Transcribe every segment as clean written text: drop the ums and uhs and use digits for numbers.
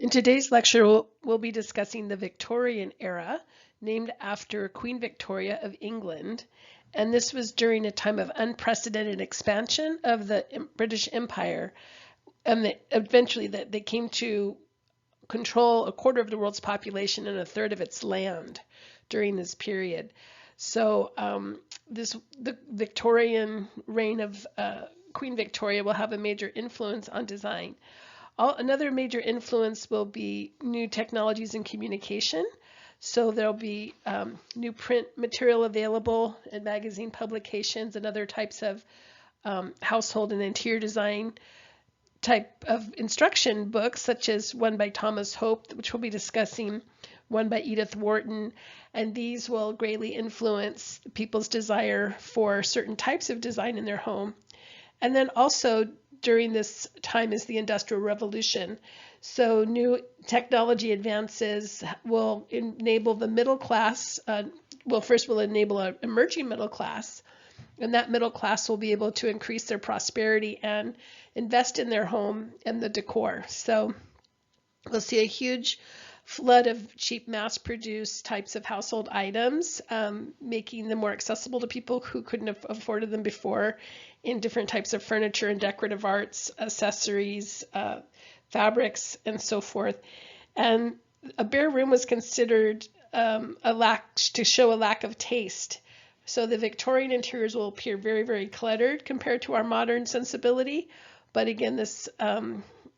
In today's lecture, we'll be discussing the Victorian era, named after Queen Victoria of England. And this was during a time of unprecedented expansion of the British Empire. And eventually they came to control a quarter of the world's population and a third of its land during this period. So the Victorian reign of Queen Victoria will have a major influence on design. Another major influence will be new technologies in communication. So there'll be new print material available in magazine publications and other types of household and interior design type of instruction books, such as one by Thomas Hope, which we'll be discussing, one by Edith Wharton, and these will greatly influence people's desire for certain types of design in their home. And then also during this time is the Industrial Revolution. So new technology advances will enable the middle class, first will enable an emerging middle class, and that middle class will be able to increase their prosperity and invest in their home and the decor. So we'll see a huge flood of cheap mass-produced types of household items, making them more accessible to people who couldn't have afforded them before, in different types of furniture and decorative arts, accessories, fabrics, and so forth. And a bare room was considered to show a lack of taste. So the Victorian interiors will appear very, very cluttered compared to our modern sensibility. But again, this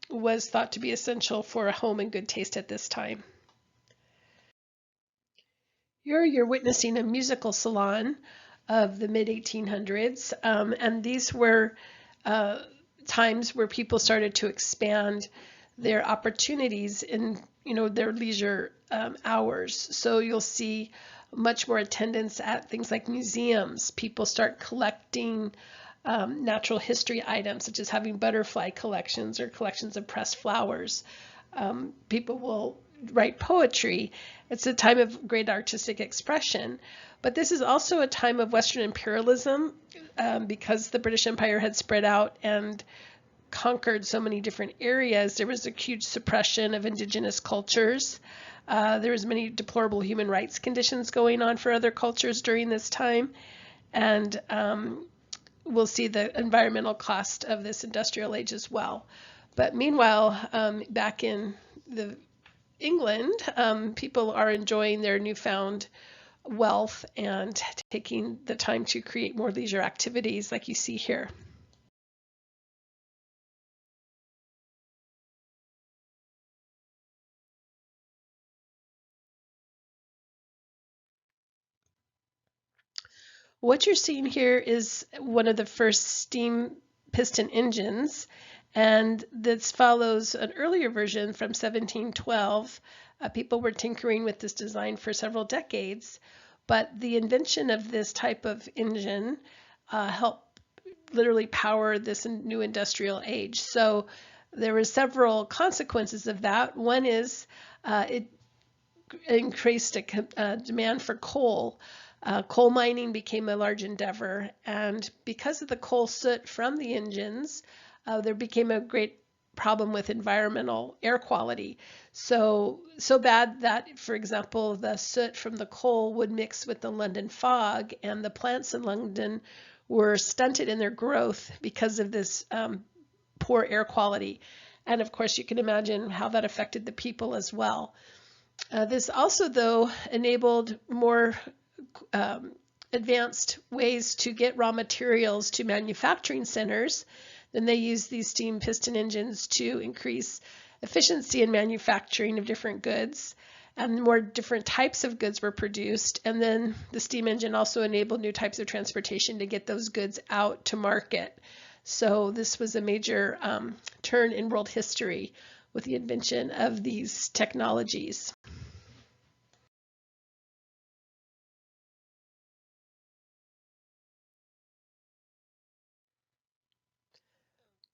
was thought to be essential for a home in good taste at this time. Here you're witnessing a musical salon of the mid-1800s, and these were times where people started to expand their opportunities in their leisure hours. So you'll see much more attendance at things like museums. People start collecting natural history items, such as having butterfly collections or collections of pressed flowers. People will write poetry. It's a time of great artistic expression. But this is also a time of Western imperialism because the British Empire had spread out and conquered so many different areas. There was a huge suppression of indigenous cultures. There was many deplorable human rights conditions going on for other cultures during this time. And we'll see the environmental cost of this industrial age as well. But meanwhile, back in England, people are enjoying their newfound wealth and taking the time to create more leisure activities like you see here. What you're seeing here is one of the first steam piston engines, and this follows an earlier version from 1712. People were tinkering with this design for several decades, but the invention of this type of engine helped literally power this new industrial age. So there were several consequences of that. One is it increased a demand for coal. Coal mining became a large endeavor, and because of the coal soot from the engines, there became a great problem with environmental air quality. So bad that, for example, the soot from the coal would mix with the London fog, and the plants in London were stunted in their growth because of this poor air quality. And of course, you can imagine how that affected the people as well. This also, though, enabled more advanced ways to get raw materials to manufacturing centers. Then they used these steam piston engines to increase efficiency in manufacturing of different goods, and more different types of goods were produced. And then the steam engine also enabled new types of transportation to get those goods out to market. So this was a major turn in world history with the invention of these technologies.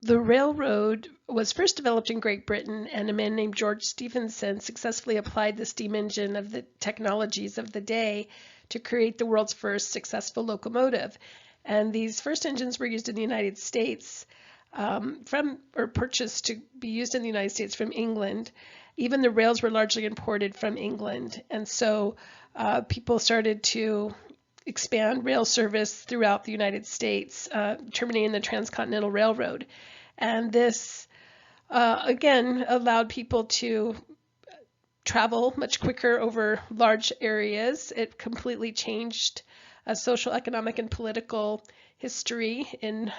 The railroad was first developed in Great Britain, and a man named George Stephenson successfully applied the steam engine of the technologies of the day to create the world's first successful locomotive. And these first engines were used in the United States purchased to be used in the United States from England. even the rails were largely imported from England. And so people started to expand rail service throughout the United States, terminating the Transcontinental Railroad. And this, again, allowed people to travel much quicker over large areas. It completely changed social, economic, and political history in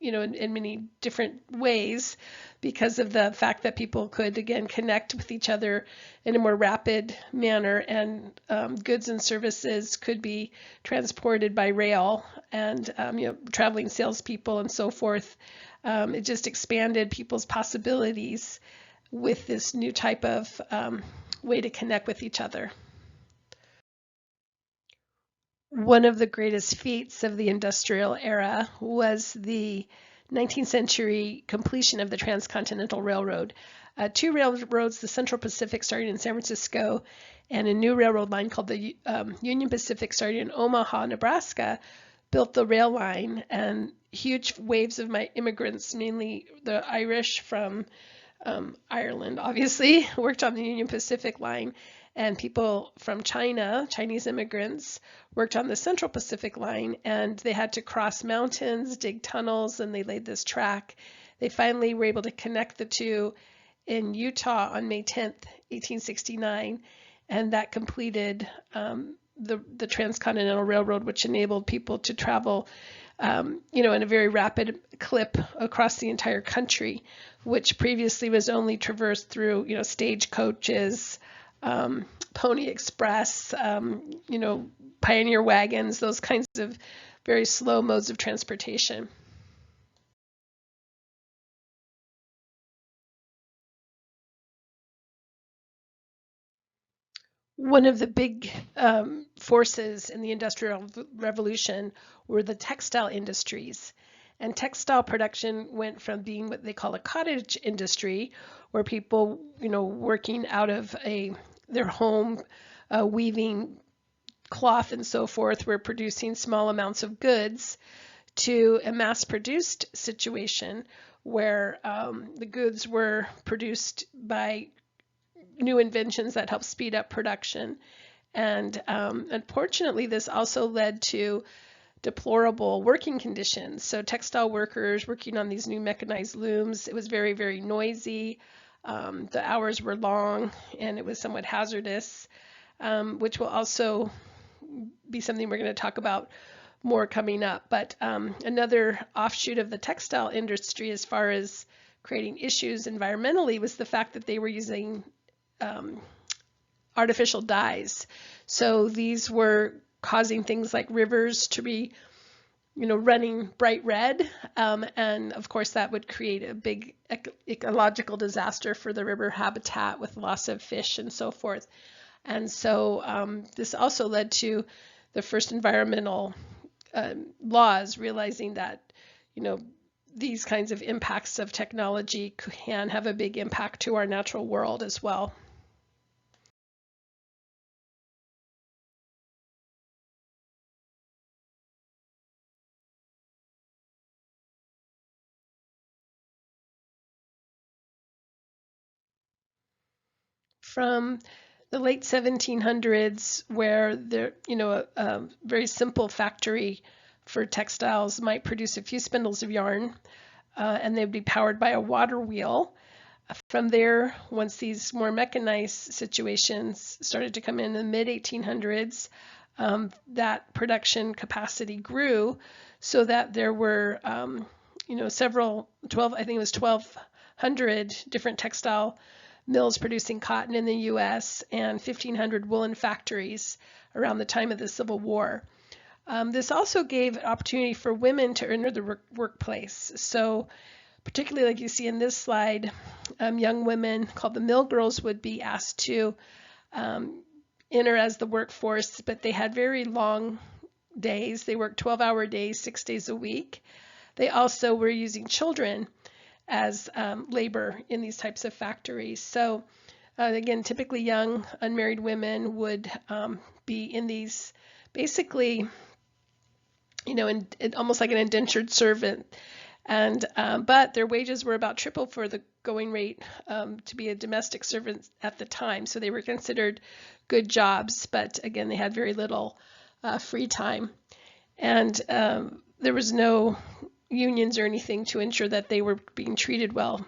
in many different ways because of the fact that people could, again, connect with each other in a more rapid manner, and goods and services could be transported by rail, and traveling salespeople and so forth. It just expanded people's possibilities with this new type of way to connect with each other. One of the greatest feats of the industrial era was the 19th century completion of the Transcontinental Railroad. Two railroads, the Central Pacific starting in San Francisco, and a new railroad line called the Union Pacific starting in Omaha, Nebraska, built the rail line, and huge waves of immigrants, mainly the Irish from Ireland, obviously, worked on the Union Pacific line, and people from China, Chinese immigrants, worked on the Central Pacific line, and they had to cross mountains, dig tunnels, and they laid this track. They finally were able to connect the two in Utah on May 10th, 1869, and that completed the Transcontinental Railroad, which enabled people to travel in a very rapid clip across the entire country, which previously was only traversed through, stagecoaches, Pony Express, Pioneer wagons, those kinds of very slow modes of transportation. One of the big forces in the Industrial Revolution were the textile industries. And textile production went from being what they call a cottage industry, where people, working out of their home, weaving cloth and so forth, were producing small amounts of goods, to a mass-produced situation where the goods were produced by new inventions that help speed up production. And unfortunately, this also led to deplorable working conditions. So textile workers working on these new mechanized looms, it was very, very noisy. The hours were long, and it was somewhat hazardous, which will also be something we're going to talk about more coming up. But another offshoot of the textile industry, as far as creating issues environmentally, was the fact that they were using artificial dyes. So these were causing things like rivers to be, running bright red. And of course, that would create a big ecological disaster for the river habitat with loss of fish and so forth. And so this also led to the first environmental laws, realizing that, these kinds of impacts of technology can have a big impact to our natural world as well. From the late 1700s, where there, a very simple factory for textiles might produce a few spindles of yarn, and they'd be powered by a water wheel. From there, once these more mechanized situations started to come in the mid 1800s, that production capacity grew so that there were, several, 12, I think it was 1,200 different textile mills producing cotton in the U.S. and 1,500 woolen factories around the time of the Civil War. This also gave opportunity for women to enter the workplace. So particularly like you see in this slide, young women called the mill girls would be asked to enter as the workforce, but they had very long days. They worked 12-hour days, 6 days a week. They also were using children as labor in these types of factories. So again, typically young unmarried women would be in these basically, almost like an indentured servant. And but their wages were about triple for the going rate to be a domestic servant at the time. So they were considered good jobs, but again, they had very little free time. And there was no unions or anything to ensure that they were being treated well.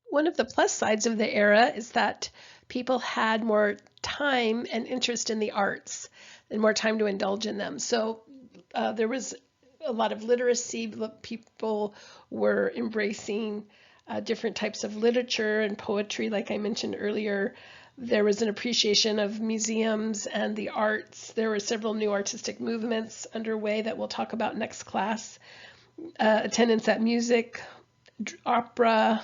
One of the plus sides of the era is that people had more time and interest in the arts and more time to indulge in them. So there was a lot of literacy. People were embracing different types of literature and poetry, like I mentioned earlier. There was an appreciation of museums and the arts. There were several new artistic movements underway that we'll talk about next class. Attendance at music, opera,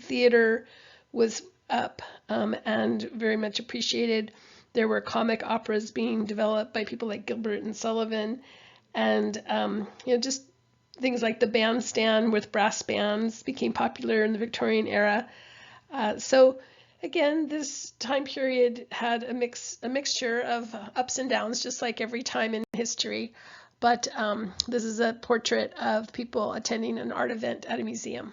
theater was up and very much appreciated. There were comic operas being developed by people like Gilbert and Sullivan, and just things like the bandstand with brass bands became popular in the Victorian era. So again, this time period had a mixture of ups and downs, just like every time in history. But this is a portrait of people attending an art event at a museum.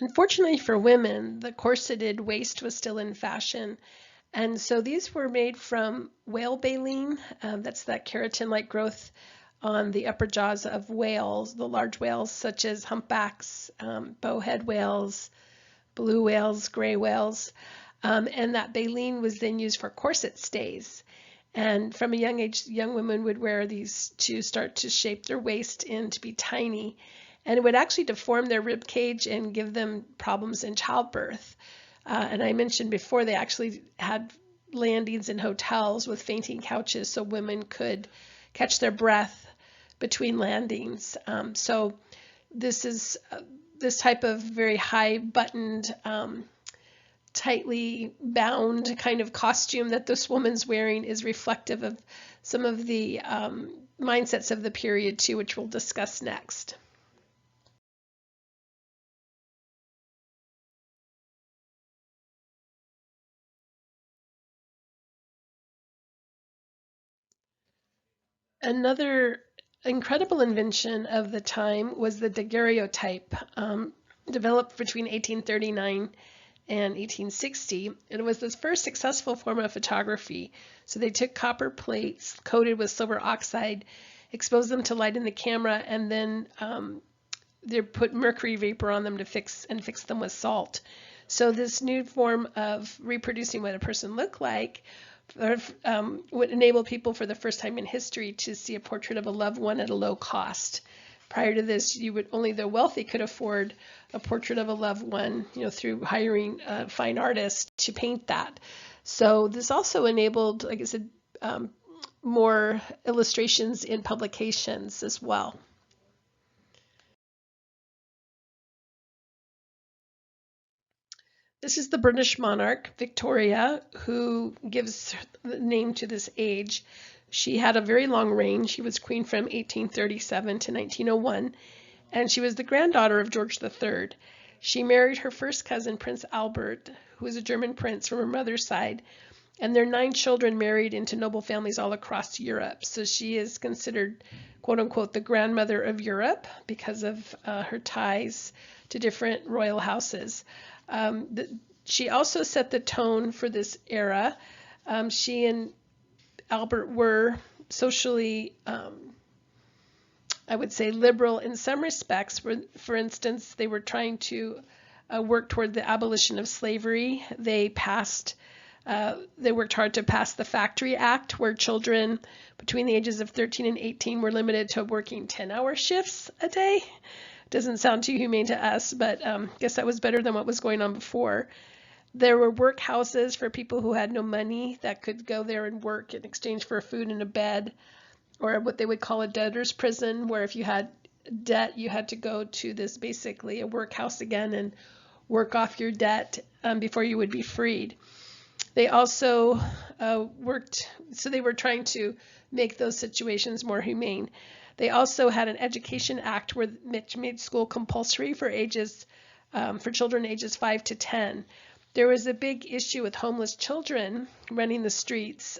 Unfortunately for women, the corseted waist was still in fashion. And so these were made from whale baleen. That's that keratin-like growth on the upper jaws of whales, the large whales such as humpbacks, bowhead whales, blue whales, gray whales. And that baleen was then used for corset stays. And from a young age, young women would wear these to start to shape their waist in to be tiny. And it would actually deform their rib cage and give them problems in childbirth. And I mentioned before, they actually had landings in hotels with fainting couches so women could catch their breath between landings. So this is this type of very high buttoned, tightly bound kind of costume that this woman's wearing is reflective of some of the mindsets of the period too, which we'll discuss next. Another incredible invention of the time was the daguerreotype, developed between 1839 and 1860. It was the first successful form of photography. So they took copper plates coated with silver oxide, exposed them to light in the camera, and then they put mercury vapor on them to fix them with salt. So this new form of reproducing what a person looked like would enable people for the first time in history to see a portrait of a loved one at a low cost. Prior to this, only the wealthy could afford a portrait of a loved one, through hiring a fine artist to paint that. So this also enabled, like I said, more illustrations in publications as well. This is the British monarch, Victoria, who gives the name to this age. She had a very long reign. She was queen from 1837 to 1901, and she was the granddaughter of George III. She married her first cousin, Prince Albert, who was a German prince from her mother's side, and their 9 children married into noble families all across Europe. So she is considered, quote unquote, the grandmother of Europe because of her ties to different royal houses. She also set the tone for this era. She and Albert were socially, I would say, liberal in some respects. For instance, they were trying to work toward the abolition of slavery. They worked hard to pass the Factory Act, where children between the ages of 13 and 18 were limited to working 10-hour shifts a day. Doesn't sound too humane to us, but I guess that was better than what was going on before. There were workhouses for people who had no money that could go there and work in exchange for food and a bed, or what they would call a debtor's prison, where if you had debt, you had to go to this, basically a workhouse again, and work off your debt before you would be freed. They also they were trying to make those situations more humane. They also had an Education Act which made school compulsory for children ages 5 to 10. There was a big issue with homeless children running the streets.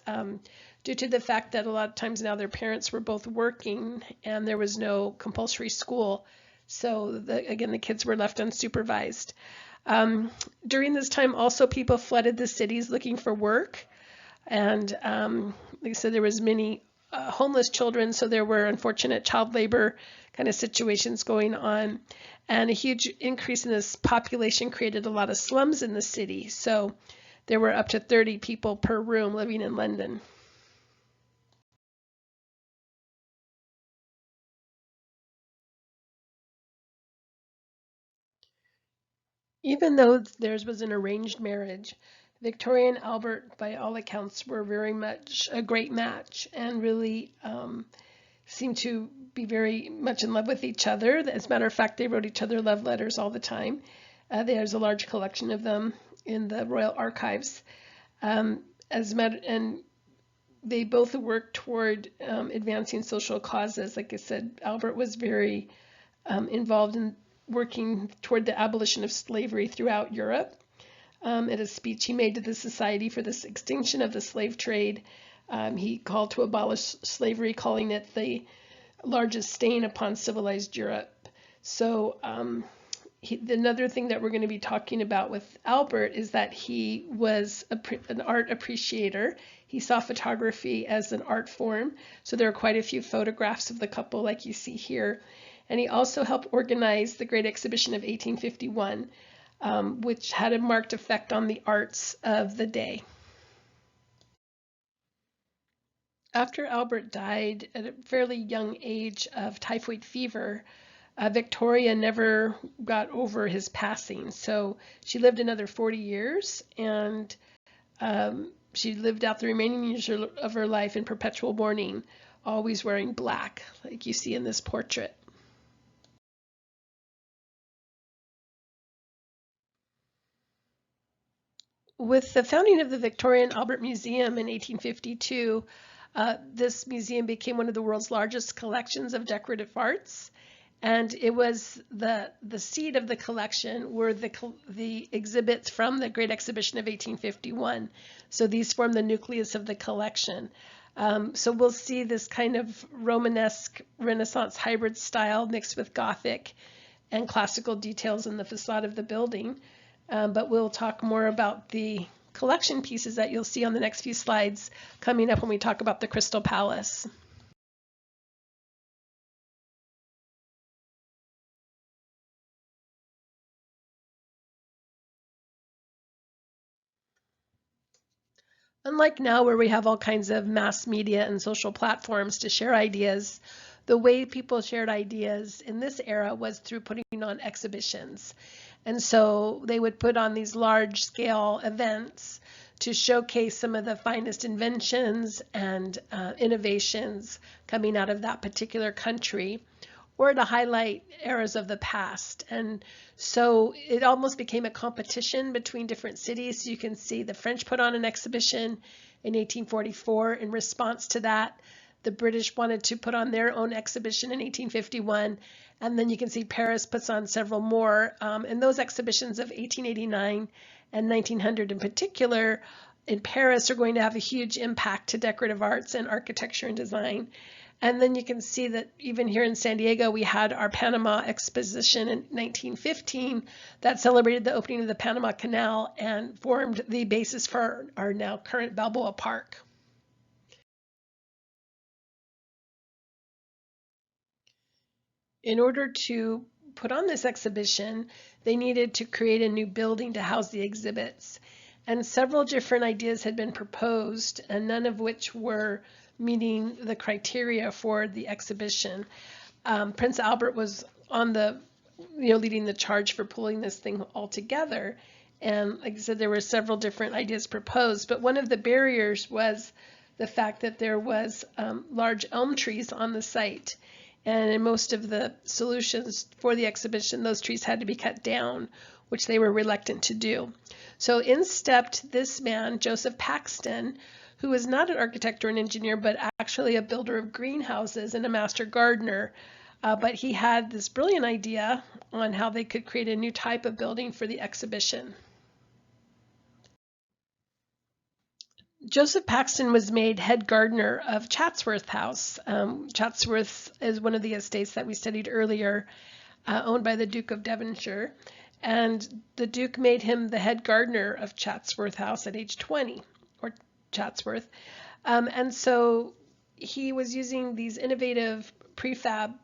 due to the fact that a lot of times now their parents were both working and there was no compulsory school. So again, the kids were left unsupervised. During this time, also people flooded the cities looking for work. And like I said, there was many homeless children, so there were unfortunate child labor kind of situations going on. And a huge increase in this population created a lot of slums in the city. So there were up to 30 people per room living in London. Even though theirs was an arranged marriage, Victoria and Albert, by all accounts, were very much a great match and really seemed to be very much in love with each other. As a matter of fact, they wrote each other love letters all the time. There's a large collection of them in the Royal Archives. And they both worked toward advancing social causes. Like I said, Albert was very involved in working toward the abolition of slavery throughout Europe. At a speech he made to the Society for the Extinction of the Slave Trade, he called to abolish slavery, calling it the largest stain upon civilized Europe. So another thing that we're going to be talking about with Albert is that he was an art appreciator. He saw photography as an art form. So there are quite a few photographs of the couple like you see here. And he also helped organize the Great Exhibition of 1851, which had a marked effect on the arts of the day. After Albert died at a fairly young age of typhoid fever, Victoria never got over his passing. So she lived another 40 years, and she lived out the remaining years of her life in perpetual mourning, always wearing black, like you see in this portrait. With the founding of the Victoria and Albert Museum in 1852, this museum became one of the world's largest collections of decorative arts. And it was the seed of the collection were the exhibits from the Great Exhibition of 1851. So these form the nucleus of the collection. So we'll see this kind of Romanesque Renaissance hybrid style mixed with Gothic and classical details in the facade of the building. But we'll talk more about the collection pieces that you'll see on the next few slides coming up when we talk about the Crystal Palace. Unlike now, where we have all kinds of mass media and social platforms to share ideas, the way people shared ideas in this era was through putting on exhibitions. And so they would put on these large scale events to showcase some of the finest inventions and innovations coming out of that particular country, or to highlight eras of the past. And so it almost became a competition between different cities. You can see the French put on an exhibition in 1844. In response to that, the British wanted to put on their own exhibition in 1851. And then you can see Paris puts on several more. And those exhibitions of 1889 and 1900 in particular in Paris are going to have a huge impact to decorative arts and architecture and design. And then you can see that even here in San Diego, we had our Panama Exposition in 1915 that celebrated the opening of the Panama Canal and formed the basis for our now current Balboa Park. In order to put on this exhibition, they needed to create a new building to house the exhibits. And several different ideas had been proposed, and none of which were meeting the criteria for the exhibition. Prince Albert was on leading the charge for pulling this thing all together. And like I said, there were several different ideas proposed, but one of the barriers was the fact that there was large elm trees on the site. And in most of the solutions for the exhibition, those trees had to be cut down, which they were reluctant to do. So in stepped this man, Joseph Paxton, who was not an architect or an engineer, but actually a builder of greenhouses and a master gardener. But he had this brilliant idea on how they could create a new type of building for the exhibition. Joseph Paxton was made head gardener of Chatsworth House. Chatsworth is one of the estates that we studied earlier, owned by the Duke of Devonshire. And the Duke made him the head gardener of Chatsworth House at age 20, or Chatsworth. And so he was using these innovative prefab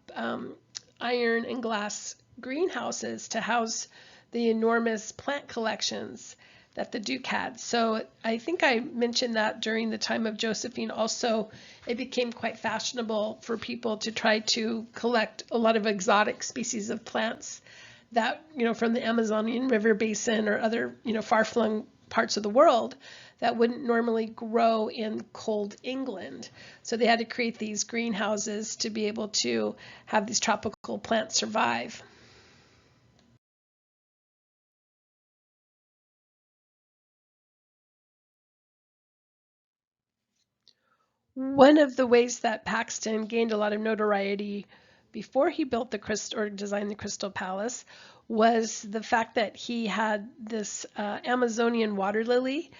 iron and glass greenhouses to house the enormous plant collections that the Duke had. So I think I mentioned that during the time of Josephine also, it became quite fashionable for people to try to collect a lot of exotic species of plants that, from the Amazonian River basin or other, far-flung parts of the world that wouldn't normally grow in cold England. So they had to create these greenhouses to be able to have these tropical plants survive. One of the ways that Paxton gained a lot of notoriety before he built the crystal or designed the Crystal Palace was the fact that he had this Amazonian water lily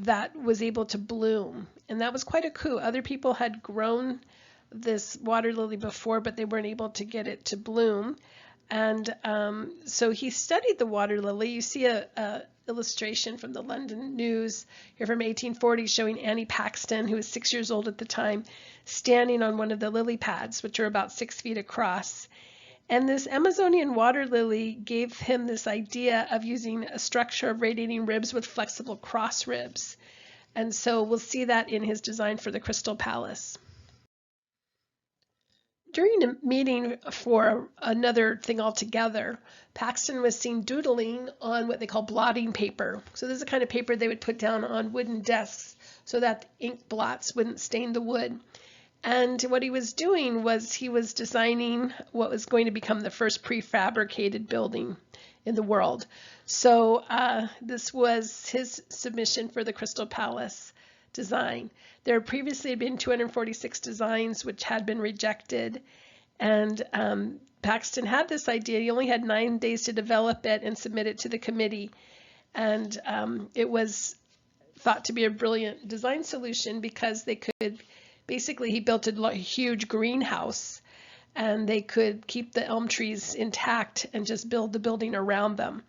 that was able to bloom. And that was quite a coup. Other people had grown this water lily before, but they weren't able to get it to bloom. And so he studied the water lily. You see a illustration from the London News here from 1840 showing Annie Paxton, who was 6 years old at the time, standing on one of the lily pads, which are about 6 feet across. And this Amazonian water lily gave him this idea of using a structure of radiating ribs with flexible cross ribs. And so we'll see that in his design for the Crystal Palace. During a meeting for another thing altogether, Paxton was seen doodling on what they call blotting paper. So this is the kind of paper they would put down on wooden desks so that ink blots wouldn't stain the wood. And what he was doing was he was designing what was going to become the first prefabricated building in the world. So this was his submission for the Crystal Palace design. There previously had been 246 designs which had been rejected, and Paxton had this idea. He only had 9 days to develop it and submit it to the committee, and it was thought to be a brilliant design solution because they could basically, he built a huge greenhouse and they could keep the elm trees intact and just build the building around them.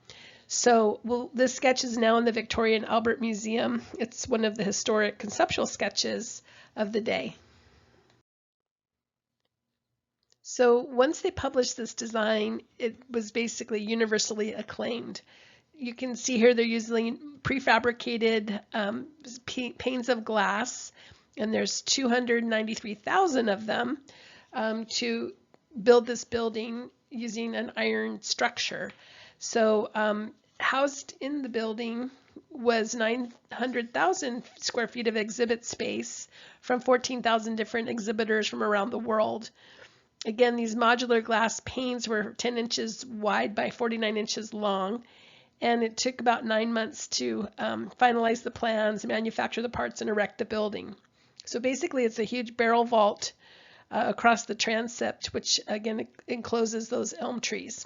So this sketch is now in the Victoria and Albert Museum. It's one of the historic conceptual sketches of the day. So once they published this design, it was basically universally acclaimed. You can see here they're using prefabricated panes of glass, and there's 293,000 of them to build this building using an iron structure. So housed in the building was 900,000 square feet of exhibit space from 14,000 different exhibitors from around the world. Again, these modular glass panes were 10 inches wide by 49 inches long, and it took about 9 months to finalize the plans, manufacture the parts, and erect the building. So basically, it's a huge barrel vault across the transept, which again encloses those elm trees.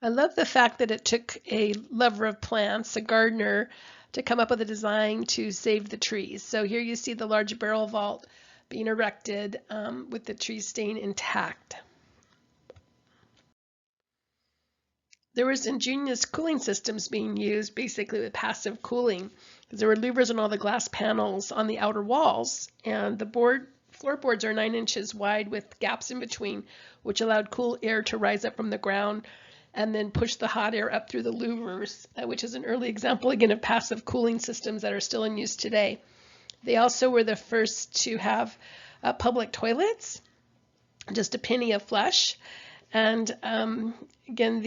I love the fact that it took a lover of plants, a gardener, to come up with a design to save the trees. So here you see the large barrel vault being erected with the trees staying intact. There was ingenious cooling systems being used, basically with passive cooling, because there were louvers on all the glass panels on the outer walls, and the floorboards are 9 inches wide with gaps in between, which allowed cool air to rise up from the ground and then push the hot air up through the louvers, which is an early example again of passive cooling systems that are still in use today. They also were the first to have public toilets, just a penny a flush, and again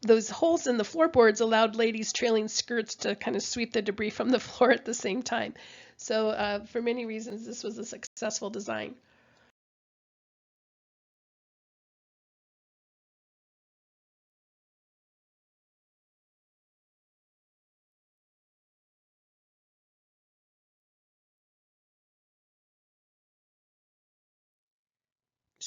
those holes in the floorboards allowed ladies trailing skirts to kind of sweep the debris from the floor at the same time. So for many reasons, this was a successful design.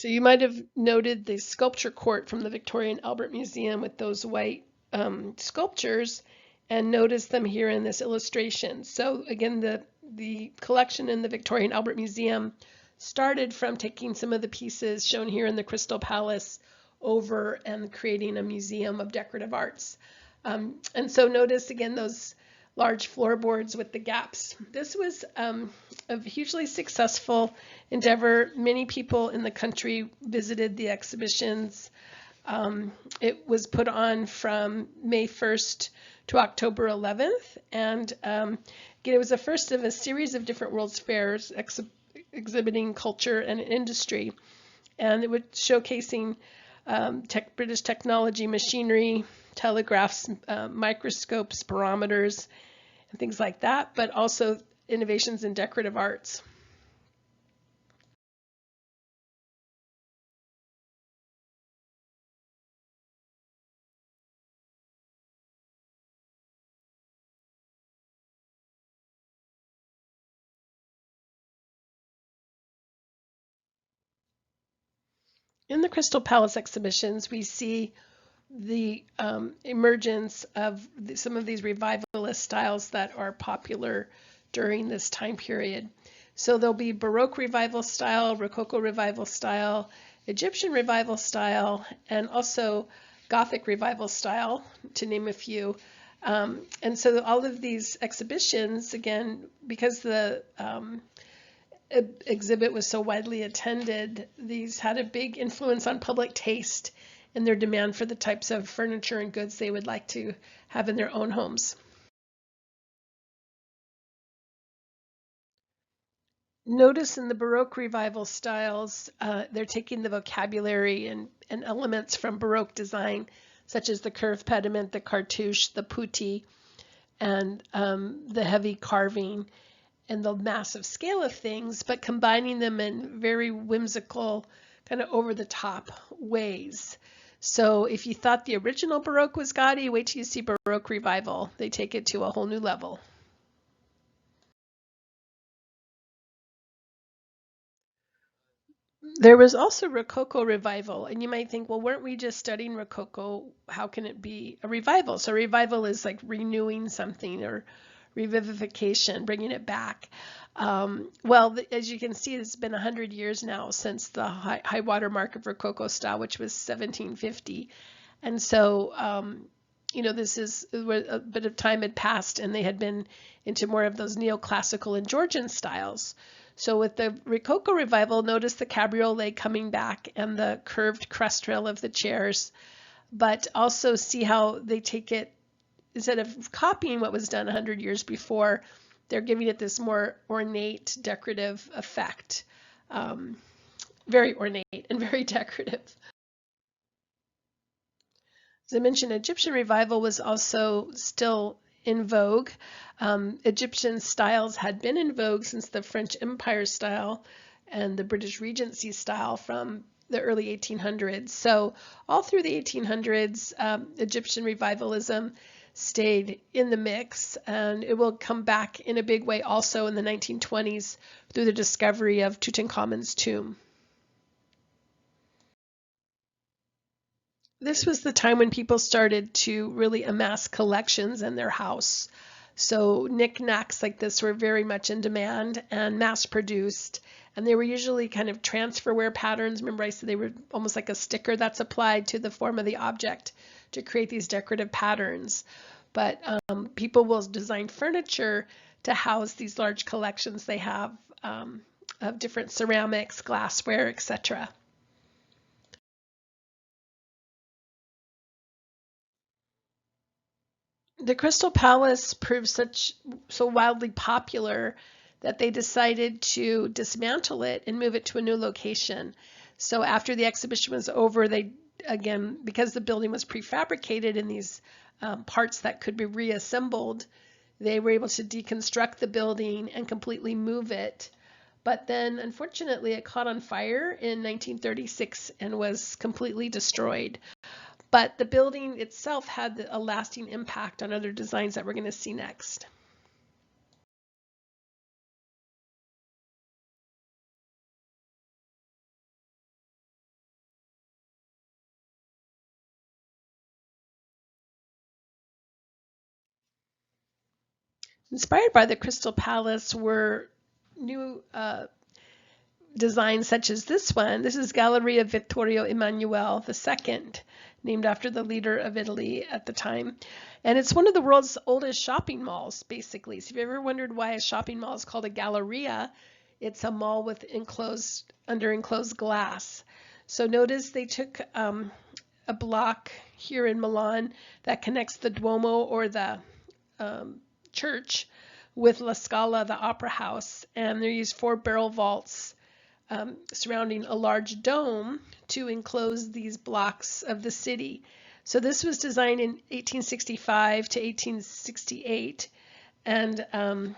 So you might have noted the sculpture court from the Victoria and Albert Museum with those white sculptures, and notice them here in this illustration. So again, the collection in the Victoria and Albert Museum started from taking some of the pieces shown here in the Crystal Palace over and creating a museum of decorative arts. And so notice again those large floorboards with the gaps. This was a hugely successful endeavor. Many people in the country visited the exhibitions. It was put on from May 1st to October 11th, and again, it was the first of a series of different World's Fairs exhibiting culture and industry, and it was showcasing British technology, machinery, telegraphs, microscopes, barometers, and things like that, but also innovations in decorative arts. In the Crystal Palace exhibitions, we see the emergence of some of these revivalist styles that are popular during this time period. So there'll be Baroque revival style, Rococo revival style, Egyptian revival style, and also Gothic revival style, to name a few. And so all of these exhibitions, again, because the exhibit was so widely attended, these had a big influence on public taste and their demand for the types of furniture and goods they would like to have in their own homes. Notice in the Baroque revival styles, they're taking the vocabulary and elements from Baroque design, such as the curved pediment, the cartouche, the putti, and the heavy carving and the massive scale of things, but combining them in very whimsical, kind of over-the-top ways. So if you thought the original Baroque was gaudy, wait till you see Baroque revival. They take it to a whole new level. There was also Rococo revival, and you might think, well, weren't we just studying Rococo? How can it be a revival? So revival is like renewing something or revivification, bringing it back. Well, as you can see, it's been 100 years now since the high water mark of Rococo style, which was 1750. And so, you know, this is a bit of time had passed and they had been into more of those neoclassical and Georgian styles. So with the Rococo revival, notice the cabriolet coming back and the curved crest rail of the chairs, but also see how they take it, instead of copying what was done 100 years before, they're giving it this more ornate, decorative effect. Very ornate and very decorative. As I mentioned, Egyptian revival was also still in vogue. Egyptian styles had been in vogue since the French Empire style and the British Regency style from the early 1800s. So all through the 1800s, Egyptian revivalism stayed in the mix, and it will come back in a big way also in the 1920s through the discovery of Tutankhamun's tomb. This was the time when people started to really amass collections in their house. So knickknacks like this were very much in demand and mass produced. And they were usually kind of transferware patterns. Remember I said they were almost like a sticker that's applied to the form of the object to create these decorative patterns. But people will design furniture to house these large collections they have of different ceramics, glassware, etc. The Crystal Palace proved so wildly popular that they decided to dismantle it and move it to a new location. So after the exhibition was over, they again, because the building was prefabricated in these parts that could be reassembled, they were able to deconstruct the building and completely move it. But then, unfortunately, it caught on fire in 1936 and was completely destroyed. But the building itself had a lasting impact on other designs that we're going to see next. Inspired by the Crystal Palace were new designs such as this one. This is Galleria Vittorio Emanuele II, named after the leader of Italy at the time. And it's one of the world's oldest shopping malls, basically. So if you ever wondered why a shopping mall is called a galleria, it's a mall with under enclosed glass. So notice they took a block here in Milan that connects the Duomo, or the church, with La Scala, the opera house, and they used 4 barrel vaults surrounding a large dome to enclose these blocks of the city. So this was designed in 1865 to 1868, and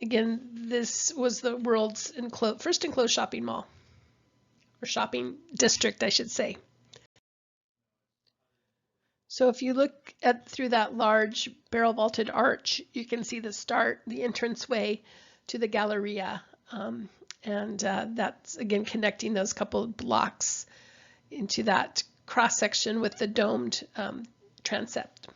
again, this was the world's first enclosed shopping mall, or shopping district, I should say. So if you look through that large barrel vaulted arch, you can see the entranceway to the Galleria. And that's, again, connecting those couple of blocks into that cross section with the domed transept.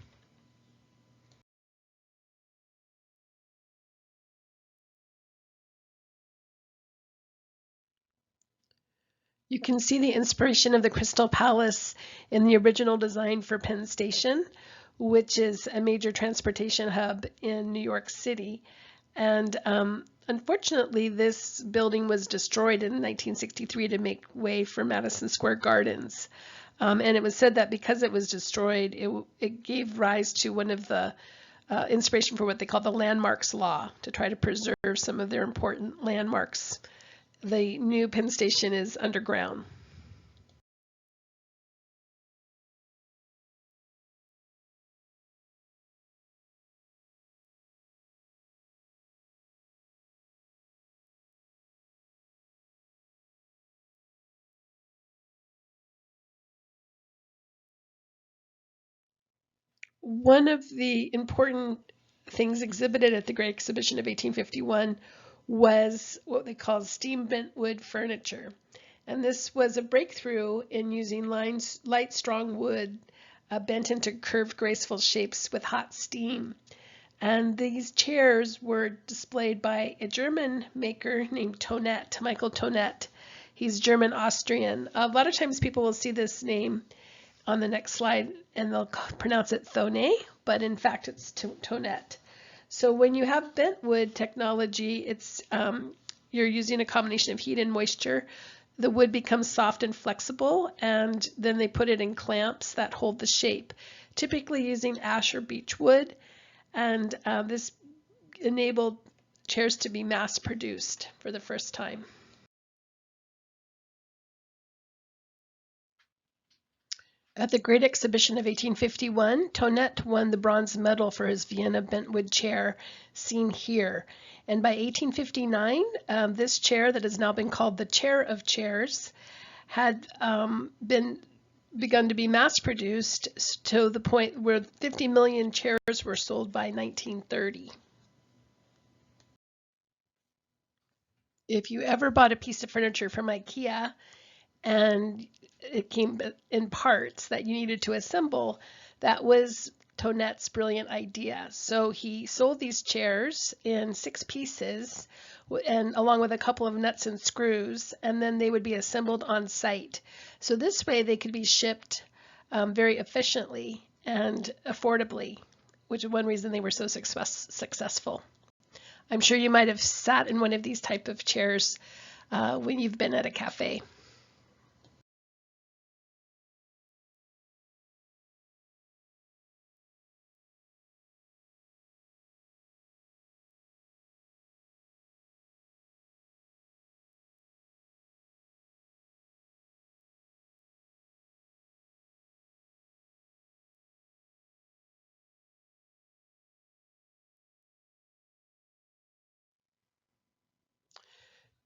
You can see the inspiration of the Crystal Palace in the original design for Penn Station, which is a major transportation hub in New York City. And unfortunately, this building was destroyed in 1963 to make way for Madison Square Gardens. And it was said that because it was destroyed, it gave rise to one of the inspiration for what they call the landmarks law, to try to preserve some of their important landmarks. The new Penn Station is underground. One of the important things exhibited at the Great Exhibition of 1851 was what they call steam bent wood furniture. And this was a breakthrough in using light, strong wood bent into curved, graceful shapes with hot steam. And these chairs were displayed by a German maker named Michael Tonett. He's German-Austrian. A lot of times people will see this name on the next slide and they'll pronounce it Thonet, but in fact it's Tonett. So when you have bent wood technology, it's you're using a combination of heat and moisture. The wood becomes soft and flexible, and then they put it in clamps that hold the shape, typically using ash or beech wood. And this enabled chairs to be mass produced for the first time. At the Great Exhibition of 1851, Tonett won the bronze medal for his Vienna bentwood chair, seen here. And by 1859, this chair, that has now been called the Chair of Chairs, had begun to be mass-produced to the point where 50 million chairs were sold by 1930. If you ever bought a piece of furniture from IKEA and it came in parts that you needed to assemble, that was Tonett's brilliant idea. So he sold these chairs in 6 pieces, and along with a couple of nuts and screws, and then they would be assembled on site. So this way they could be shipped very efficiently and affordably, which is one reason they were so successful. I'm sure you might have sat in one of these type of chairs when you've been at a cafe.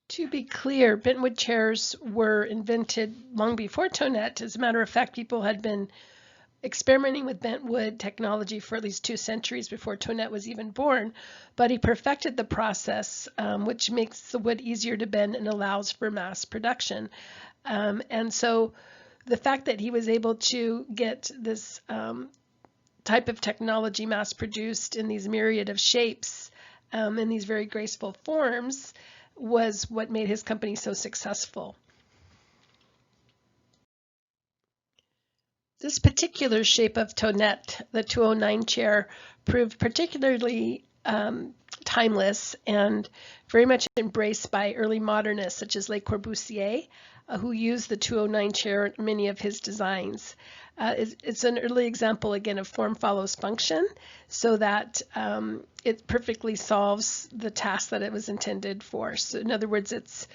To be clear, bentwood chairs were invented long before Tonett. As a matter of fact, people had been experimenting with bentwood technology for at least 2 centuries before Tonett was even born, but he perfected the process, which makes the wood easier to bend and allows for mass production. And so the fact that he was able to get this type of technology mass produced in these myriad of shapes in these very graceful forms was what made his company so successful. This particular shape of tonette, the 209 chair, proved particularly timeless and very much embraced by early modernists such as Le Corbusier, who used the 209 chair in many of his designs. It's an early example, again, of form follows function, so that it perfectly solves the task that it was intended for. So in other words, it's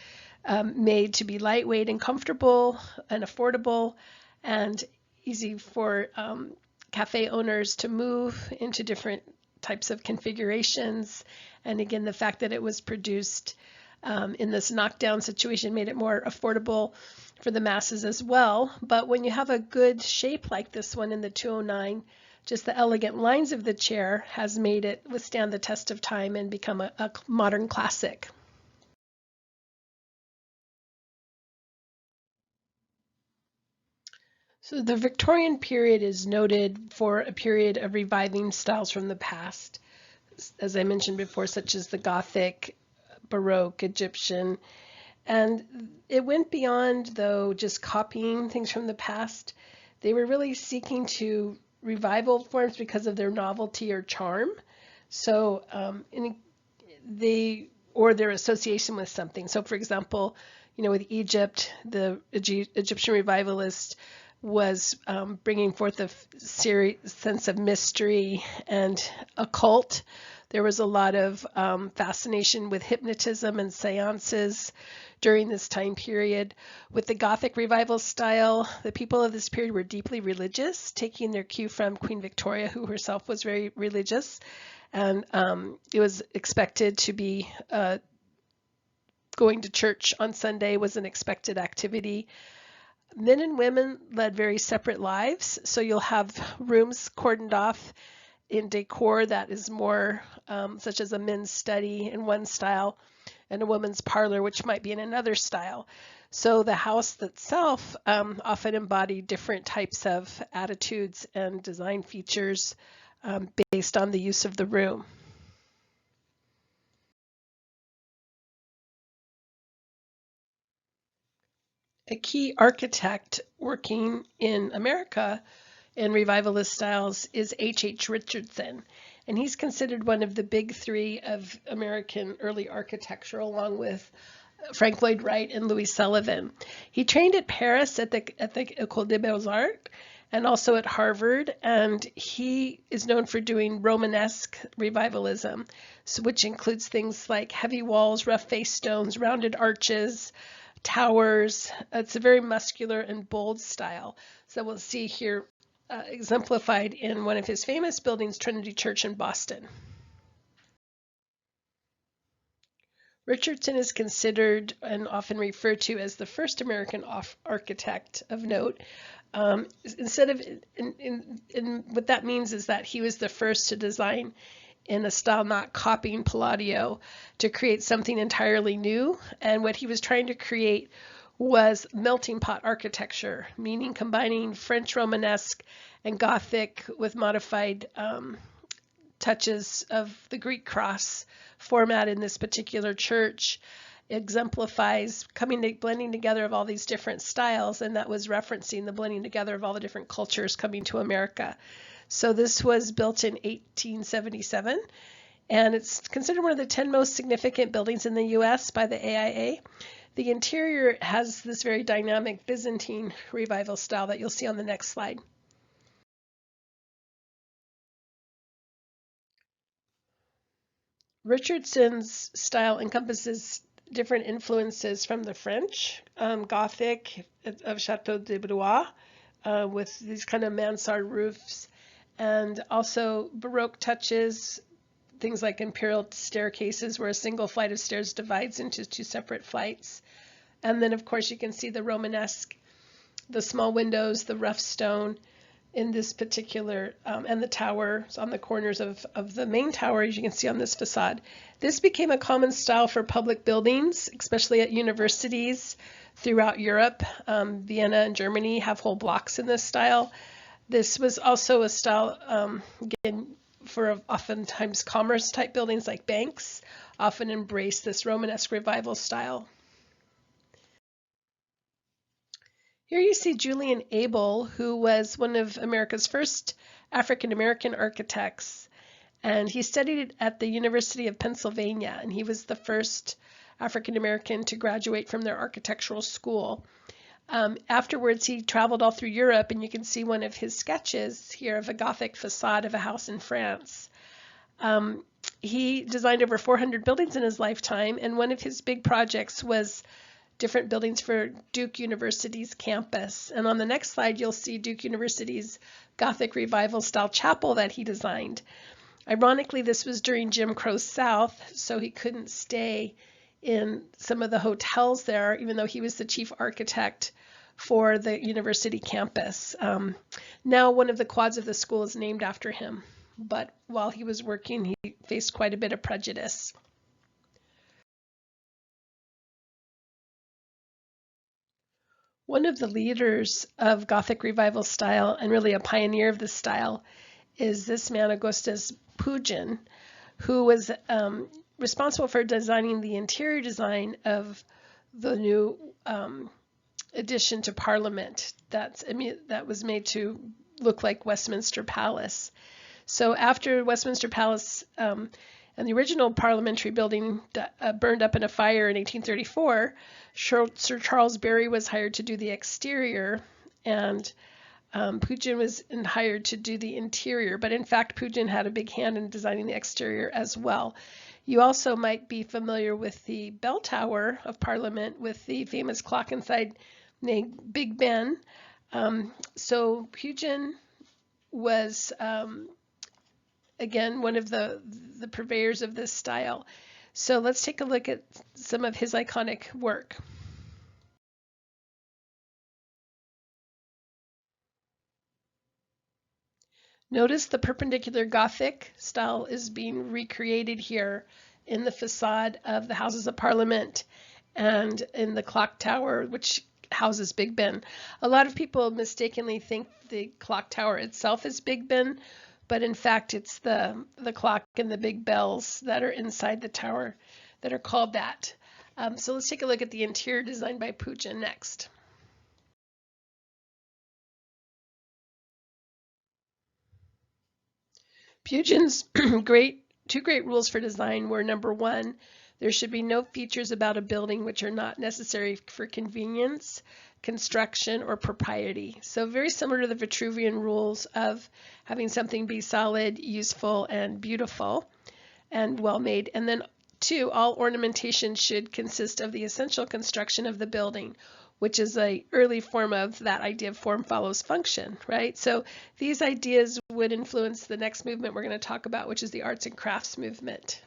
made to be lightweight and comfortable and affordable and easy for cafe owners to move into different types of configurations. And again, the fact that it was produced in this knockdown situation made it more affordable for the masses as well. But when you have a good shape like this one in the 209, just the elegant lines of the chair has made it withstand the test of time and become a modern classic. So the Victorian period is noted for a period of reviving styles from the past, as I mentioned before, such as the Gothic, Baroque, Egyptian, and it went beyond, though, just copying things from the past. They were really seeking to revive old forms because of their novelty or charm. So or their association with something. So for example, with Egypt, the Egyptian revivalist was bringing forth a sense of mystery and occult. There was a lot of fascination with hypnotism and seances during this time period. With the Gothic revival style, the people of this period were deeply religious, taking their cue from Queen Victoria, who herself was very religious. And it was expected to be going to church on Sunday was an expected activity. Men and women led very separate lives, so you'll have rooms cordoned off in decor that is more such as a men's study in one style and a woman's parlor, which might be in another style. So the house itself often embodied different types of attitudes and design features based on the use of the room. A key architect working in America in revivalist styles is H.H. Richardson, and he's considered one of the big three of American early architecture, along with Frank Lloyd Wright and Louis Sullivan. He trained at Paris at the École des Beaux-Arts and also at Harvard, and he is known for doing Romanesque revivalism, which includes things like heavy walls, rough face stones, rounded arches, towers. It's a very muscular and bold style. So we'll see here exemplified in one of his famous buildings, Trinity Church in Boston. Richardson is considered and often referred to as the first American architect of note. Instead of, what that means is that he was the first to design in a style not copying Palladio, to create something entirely new. And what he was trying to create was melting pot architecture, meaning combining French Romanesque and Gothic with modified touches of the Greek cross format in this particular church. Exemplifies blending together of all these different styles, and that was referencing the blending together of all the different cultures coming to America. So this was built in 1877, and it's considered one of the 10 most significant buildings in the U.S. by the AIA. The interior has this very dynamic Byzantine revival style that you'll see on the next slide. Richardson's style encompasses different influences from the French, Gothic of Chateau de Blois, with these kind of mansard roofs, and also Baroque touches, things like imperial staircases where a single flight of stairs divides into two separate flights. And then, of course, you can see the Romanesque, the small windows, the rough stone in this particular, and the towers on the corners of the main tower, as you can see on this facade. This became a common style for public buildings, especially at universities throughout Europe. Vienna and Germany have whole blocks in this style. This was also a style, again, for oftentimes commerce type buildings like banks often embrace this Romanesque revival style. Here you see Julian Abel, who was one of America's first African-American architects, and he studied at the University of Pennsylvania, and he was the first African-American to graduate from their architectural school. Afterwards, he traveled all through Europe, and you can see one of his sketches here of a Gothic facade of a house in France. He designed over 400 buildings in his lifetime, and one of his big projects was different buildings for Duke University's campus. And on the next slide, you'll see Duke University's Gothic Revival style chapel that he designed. Ironically, this was during Jim Crow South, so he couldn't stay in some of the hotels there, even though he was the chief architect for the university campus. Now one of the quads of the school is named after him, but while he was working, he faced quite a bit of prejudice. One of the leaders of Gothic Revival style, and really a pioneer of this style, is this man, Augustus Pugin, who was responsible for designing the interior design of the new addition to Parliament that was made to look like Westminster Palace. So after Westminster Palace and the original parliamentary building burned up in a fire in 1834, Sir Charles Barry was hired to do the exterior, and Pugin was hired to do the interior. But in fact, Pugin had a big hand in designing the exterior as well. You also might be familiar with the bell tower of Parliament with the famous clock inside named Big Ben. So Pugin was again one of the purveyors of this style. So let's take a look at some of his iconic work. Notice the perpendicular Gothic style is being recreated here in the facade of the Houses of Parliament and in the clock tower, which houses Big Ben. A lot of people mistakenly think the clock tower itself is Big Ben, but in fact it's the clock and the big bells that are inside the tower that are called that. So let's take a look at the interior design by Pugin next. Pugin's two great rules for design were, number one, there should be no features about a building which are not necessary for convenience, construction, or propriety. So very similar to the Vitruvian rules of having something be solid, useful, and beautiful, and well made. And then two, all ornamentation should consist of the essential construction of the building, which is an early form of that idea of form follows function, right? So these ideas would influence the next movement we're going to talk about, which is the arts and crafts movement.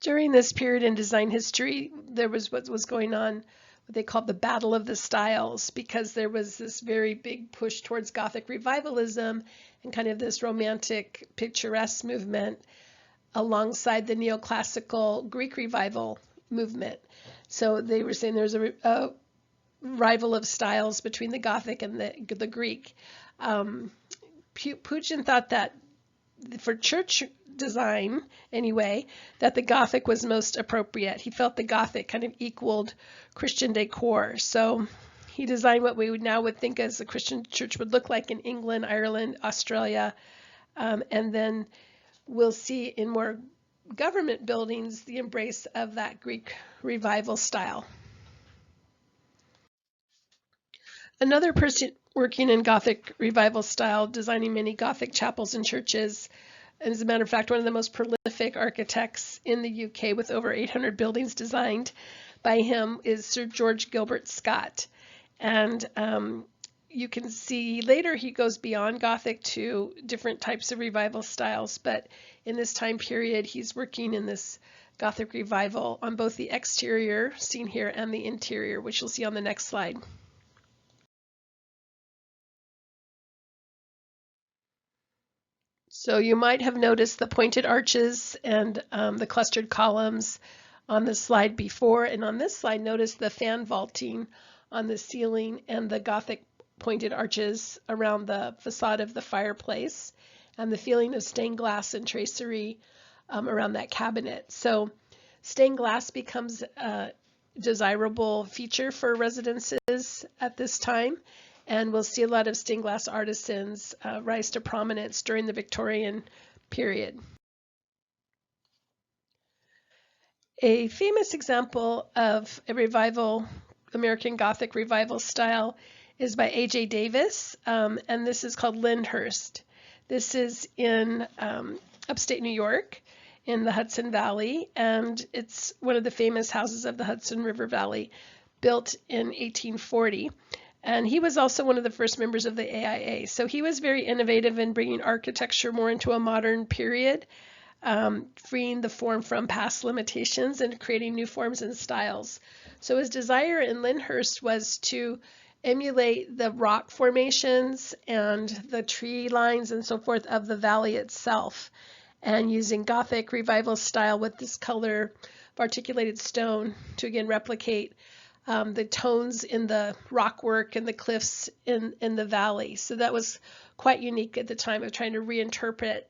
During this period in design history, there was what was going on, what they called the Battle of the Styles, because there was this very big push towards Gothic revivalism and kind of this romantic, picturesque movement alongside the neoclassical Greek revival movement. So they were saying there's a rival of styles between the Gothic and the Greek. Pugin thought that for church design, anyway, that the Gothic was most appropriate. He felt the Gothic kind of equaled Christian decor. So he designed what we now would think as a Christian church would look like in England, Ireland, Australia, and then we'll see in more government buildings the embrace of that Greek revival style. Another person working in Gothic revival style, designing many Gothic chapels and churches, and as a matter of fact, one of the most prolific architects in the UK with over 800 buildings designed by him, is Sir George Gilbert Scott. And you can see later he goes beyond Gothic to different types of revival styles, but in this time period he's working in this Gothic revival on both the exterior, seen here, and the interior, which you'll see on the next slide. So you might have noticed the pointed arches and the clustered columns on the slide before, and on this slide notice the fan vaulting on the ceiling and the Gothic pointed arches around the facade of the fireplace, and the feeling of stained glass and tracery around that cabinet. So stained glass becomes a desirable feature for residences at this time, and we'll see a lot of stained glass artisans rise to prominence during the Victorian period. A famous example of a revival, American Gothic revival style, is by A.J. Davis, and this is called Lyndhurst. This is in upstate New York in the Hudson Valley, and it's one of the famous houses of the Hudson River Valley, built in 1840. And he was also one of the first members of the AIA. So he was very innovative in bringing architecture more into a modern period, freeing the form from past limitations and creating new forms and styles. So his desire in Lyndhurst was to emulate the rock formations and the tree lines and so forth of the valley itself, and using Gothic revival style with this color of articulated stone to again replicate the tones in the rockwork and the cliffs in the valley. So that was quite unique at the time of trying to reinterpret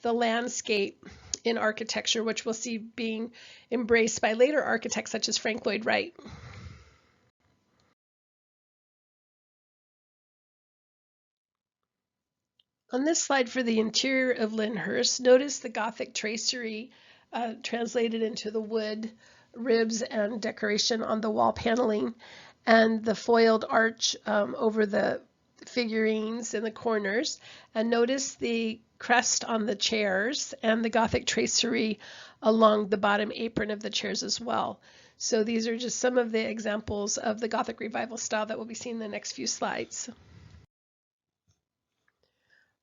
the landscape in architecture, which we'll see being embraced by later architects such as Frank Lloyd Wright. On this slide for the interior of Lyndhurst, notice the Gothic tracery translated into the wood ribs and decoration on the wall paneling, and the foiled arch over the figurines in the corners. And notice the crest on the chairs and the Gothic tracery along the bottom apron of the chairs as well. So these are just some of the examples of the Gothic revival style that will be seen in the next few slides.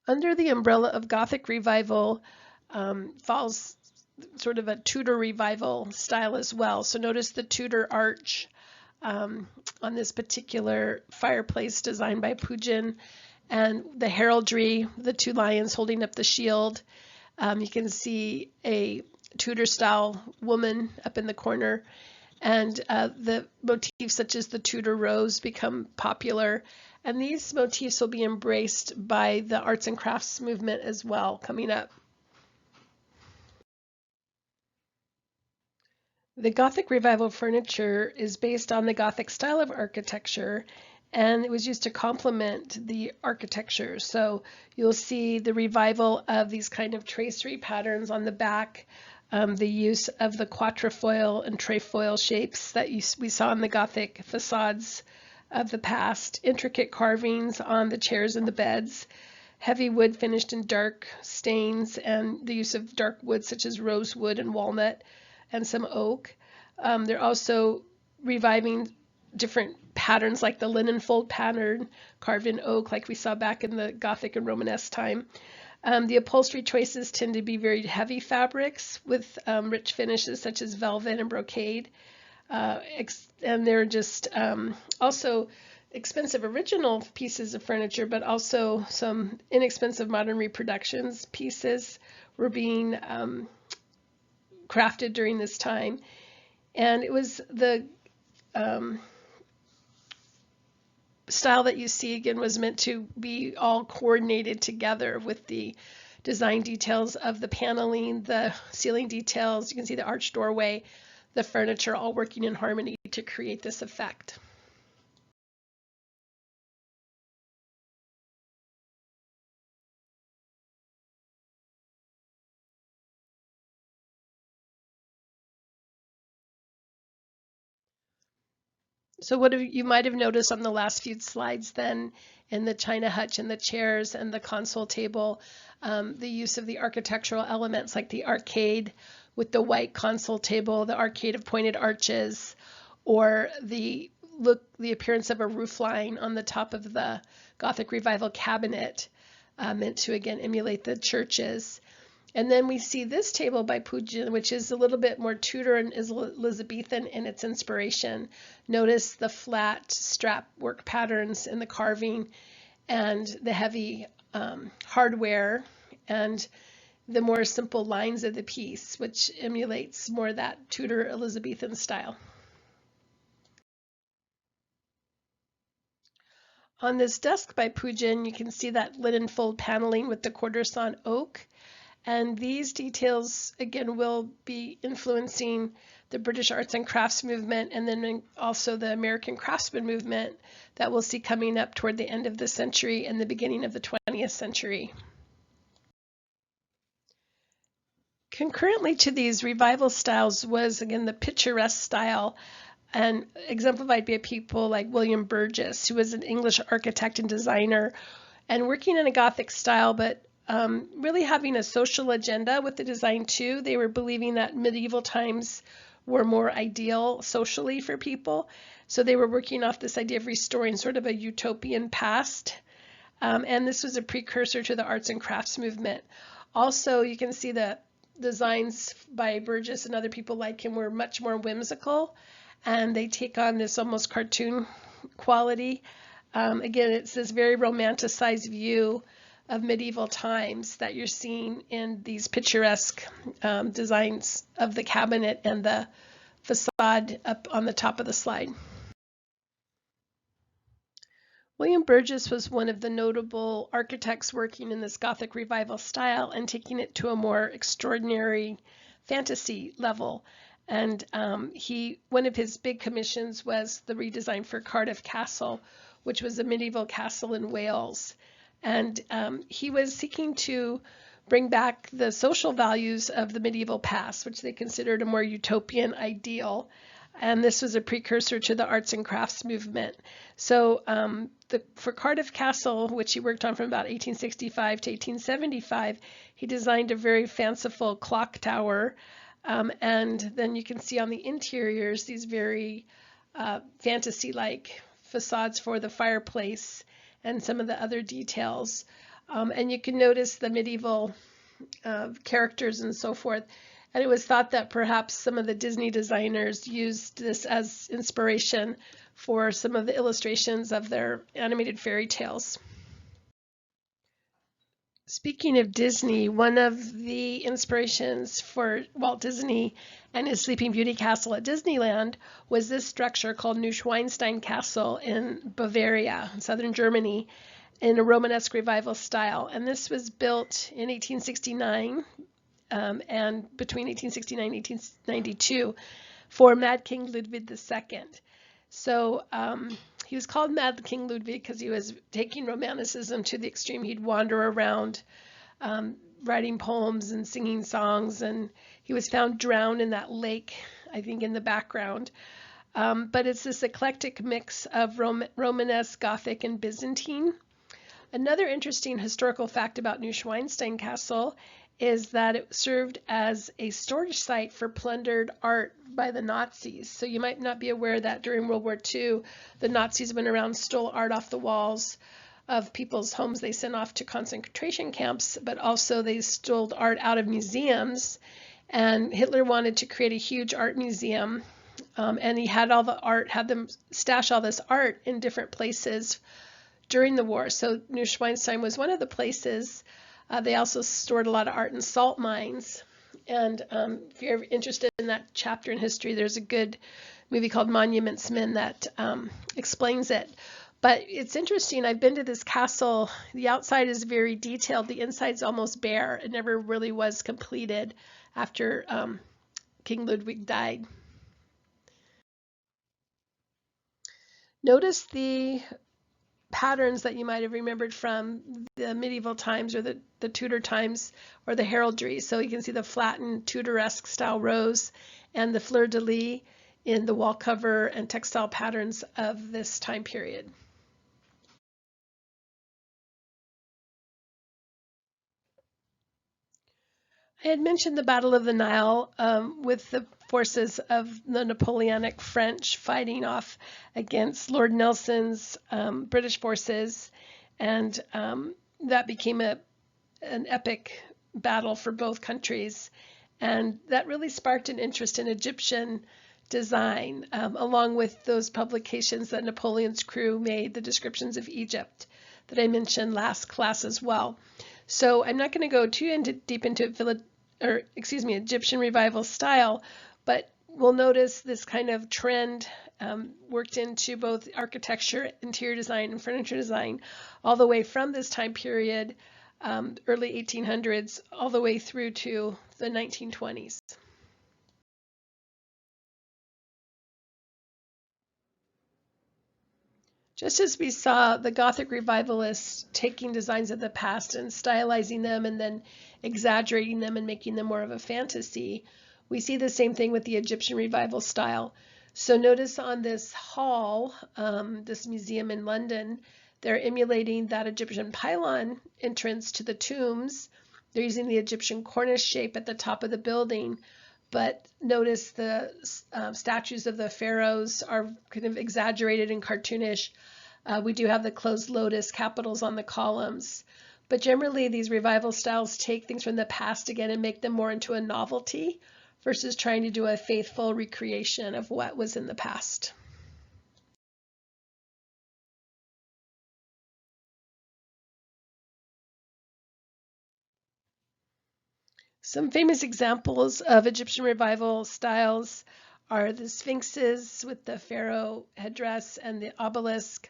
Under the umbrella of Gothic revival falls sort of a Tudor revival style as well. So notice the Tudor arch on this particular fireplace designed by Pugin, and the heraldry, the two lions holding up the shield. You can see a Tudor style woman up in the corner, and the motifs such as the Tudor rose become popular, and these motifs will be embraced by the arts and crafts movement as well coming up. The Gothic revival furniture is based on the Gothic style of architecture, and it was used to complement the architecture. So you'll see the revival of these kind of tracery patterns on the back, the use of the quatrefoil and trefoil shapes that we saw in the Gothic facades of the past, intricate carvings on the chairs and the beds, heavy wood finished in dark stains, and the use of dark wood such as rosewood and walnut, and some oak. They're also reviving different patterns like the linen fold pattern carved in oak like we saw back in the Gothic and Romanesque time. The upholstery choices tend to be very heavy fabrics with rich finishes such as velvet and brocade. And they're just also expensive original pieces of furniture, but also some inexpensive modern reproductions pieces were being crafted during this time. And it was the style that you see again was meant to be all coordinated together with the design details of the paneling, the ceiling details. You can see the arched doorway, the furniture all working in harmony to create this effect. So what you might have noticed on the last few slides then in the china hutch and the chairs and the console table, the use of the architectural elements like the arcade with the white console table, the arcade of pointed arches, or the appearance of a roofline on the top of the Gothic revival cabinet, meant to again emulate the churches. And then we see this table by Pugin, which is a little bit more Tudor and Elizabethan in its inspiration. Notice the flat strap work patterns in the carving and the heavy hardware and the more simple lines of the piece, which emulates more that Tudor Elizabethan style. On this desk by Pugin, you can see that linen fold paneling with the quarter sawn oak. And these details, again, will be influencing the British arts and crafts movement, and then also the American craftsman movement that we'll see coming up toward the end of the century and the beginning of the 20th century. Concurrently to these revival styles was, again, the picturesque style, and exemplified by people like William Burgess, who was an English architect and designer, and working in a Gothic style, but really having a social agenda with the design too. They were believing that medieval times were more ideal socially for people. So they were working off this idea of restoring sort of a utopian past. And this was a precursor to the arts and crafts movement. Also, you can see the designs by Burgess and other people like him were much more whimsical, and they take on this almost cartoon quality. Again, it's this very romanticized view of medieval times that you're seeing in these picturesque designs of the cabinet and the facade up on the top of the slide. William Burgess was one of the notable architects working in this Gothic revival style and taking it to a more extraordinary fantasy level. And one of his big commissions was the redesign for Cardiff Castle, which was a medieval castle in Wales. And he was seeking to bring back the social values of the medieval past, which they considered a more utopian ideal. And this was a precursor to the arts and crafts movement. So for Cardiff Castle, which he worked on from about 1865 to 1875, he designed a very fanciful clock tower. And then you can see on the interiors these very fantasy-like facades for the fireplace and some of the other details. And you can notice the medieval characters and so forth. And it was thought that perhaps some of the Disney designers used this as inspiration for some of the illustrations of their animated fairy tales. Speaking of Disney, one of the inspirations for Walt Disney and his Sleeping Beauty castle at Disneyland was this structure called Neuschwanstein Castle in Bavaria, southern Germany, in a Romanesque revival style. And this was built in 1869 and between 1869 and 1892 for Mad King Ludwig II. So he was called Mad King Ludwig because he was taking romanticism to the extreme. He'd wander around writing poems and singing songs, and he was found drowned in that lake, I think, in the background. But it's this eclectic mix of Romanesque, Gothic, and Byzantine. Another interesting historical fact about Neuschwanstein Castle is that it served as a storage site for plundered art by the Nazis. So you might not be aware that during World War II, the Nazis went around, stole art off the walls of people's homes they sent off to concentration camps, but also they stole art out of museums. And Hitler wanted to create a huge art museum, and he had all the art, had them stash all this art in different places during the war. So Neuschwanstein was one of the places. They also stored a lot of art in salt mines. And if you're interested in that chapter in history, there's a good movie called Monuments Men that explains it. But it's interesting. I've been to this castle. The outside is very detailed. The inside's almost bare. It never really was completed after King Ludwig died. Notice the patterns that you might have remembered from the medieval times or the Tudor times or the heraldry. So you can see the flattened Tudoresque style rose and the fleur-de-lis in the wall cover and textile patterns of this time period. I had mentioned the Battle of the Nile with the forces of the Napoleonic French fighting off against Lord Nelson's British forces, and that became an epic battle for both countries, and that really sparked an interest in Egyptian design, along with those publications that Napoleon's crew made, the descriptions of Egypt that I mentioned last class as well. So I'm not going to go too deep into Egyptian revival style, but we'll notice this kind of trend worked into both architecture, interior design, and furniture design, all the way from this time period, early 1800s, all the way through to the 1920s. Just as we saw the Gothic revivalists taking designs of the past and stylizing them and then exaggerating them and making them more of a fantasy, we see the same thing with the Egyptian revival style. So notice on this hall, this museum in London, they're emulating that Egyptian pylon entrance to the tombs. They're using the Egyptian cornice shape at the top of the building. But notice the statues of the pharaohs are kind of exaggerated and cartoonish. We do have the closed lotus capitals on the columns. But generally, these revival styles take things from the past again and make them more into a novelty versus trying to do a faithful recreation of what was in the past. Some famous examples of Egyptian revival styles are the sphinxes with the pharaoh headdress and the obelisk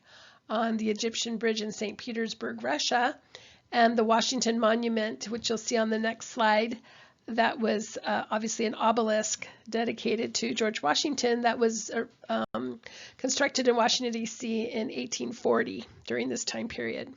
on the Egyptian bridge in St. Petersburg, Russia, and the Washington Monument, which you'll see on the next slide. That was obviously an obelisk dedicated to George Washington that was constructed in Washington, D.C. in 1840 during this time period.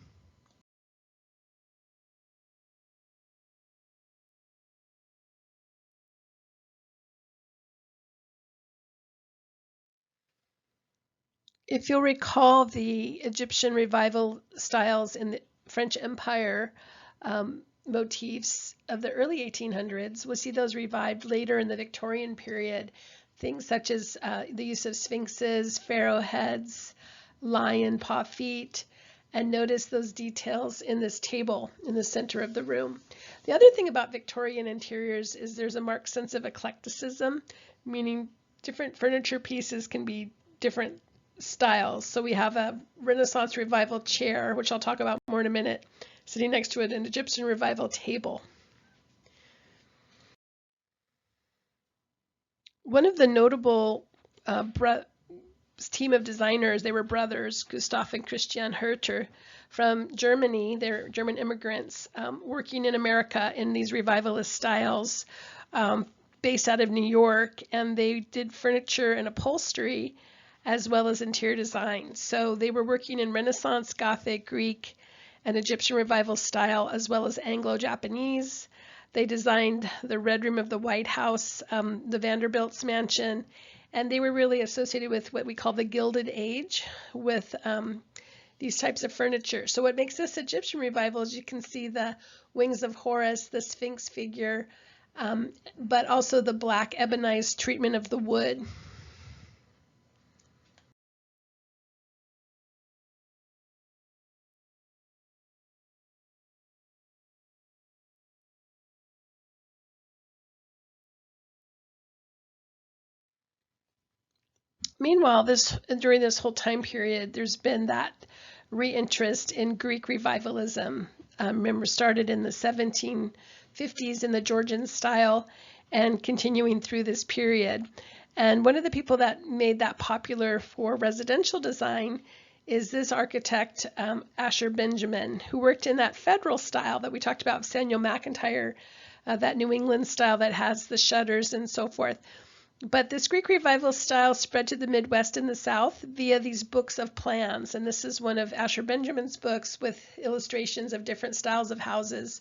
If you'll recall the Egyptian revival styles in the French Empire motifs of the early 1800s, we'll see those revived later in the Victorian period. Things such as the use of sphinxes, pharaoh heads, lion paw feet, and notice those details in this table in the center of the room. The other thing about Victorian interiors is there's a marked sense of eclecticism, meaning different furniture pieces can be different styles. So we have a Renaissance revival chair, which I'll talk about more in a minute, sitting next to it, an Egyptian revival table. One of the notable team of designers, they were brothers, Gustav and Christian Herter, from Germany. They're German immigrants working in America in these revivalist styles, based out of New York, and they did furniture and upholstery as well as interior design. So they were working in Renaissance, Gothic, Greek, and Egyptian revival style, as well as Anglo-Japanese. They designed the Red Room of the White House, the Vanderbilt's mansion, and they were really associated with what we call the Gilded Age with these types of furniture. So what makes this Egyptian revival is you can see the wings of Horus, the Sphinx figure, but also the black ebonized treatment of the wood. Meanwhile, during this whole time period, there's been that reinterest in Greek revivalism. Remember, started in the 1750s in the Georgian style and continuing through this period. And one of the people that made that popular for residential design is this architect, Asher Benjamin, who worked in that federal style that we talked about, Samuel McIntyre, that New England style that has the shutters and so forth. But this Greek revival style spread to the Midwest and the South via these books of plans. And this is one of Asher Benjamin's books with illustrations of different styles of houses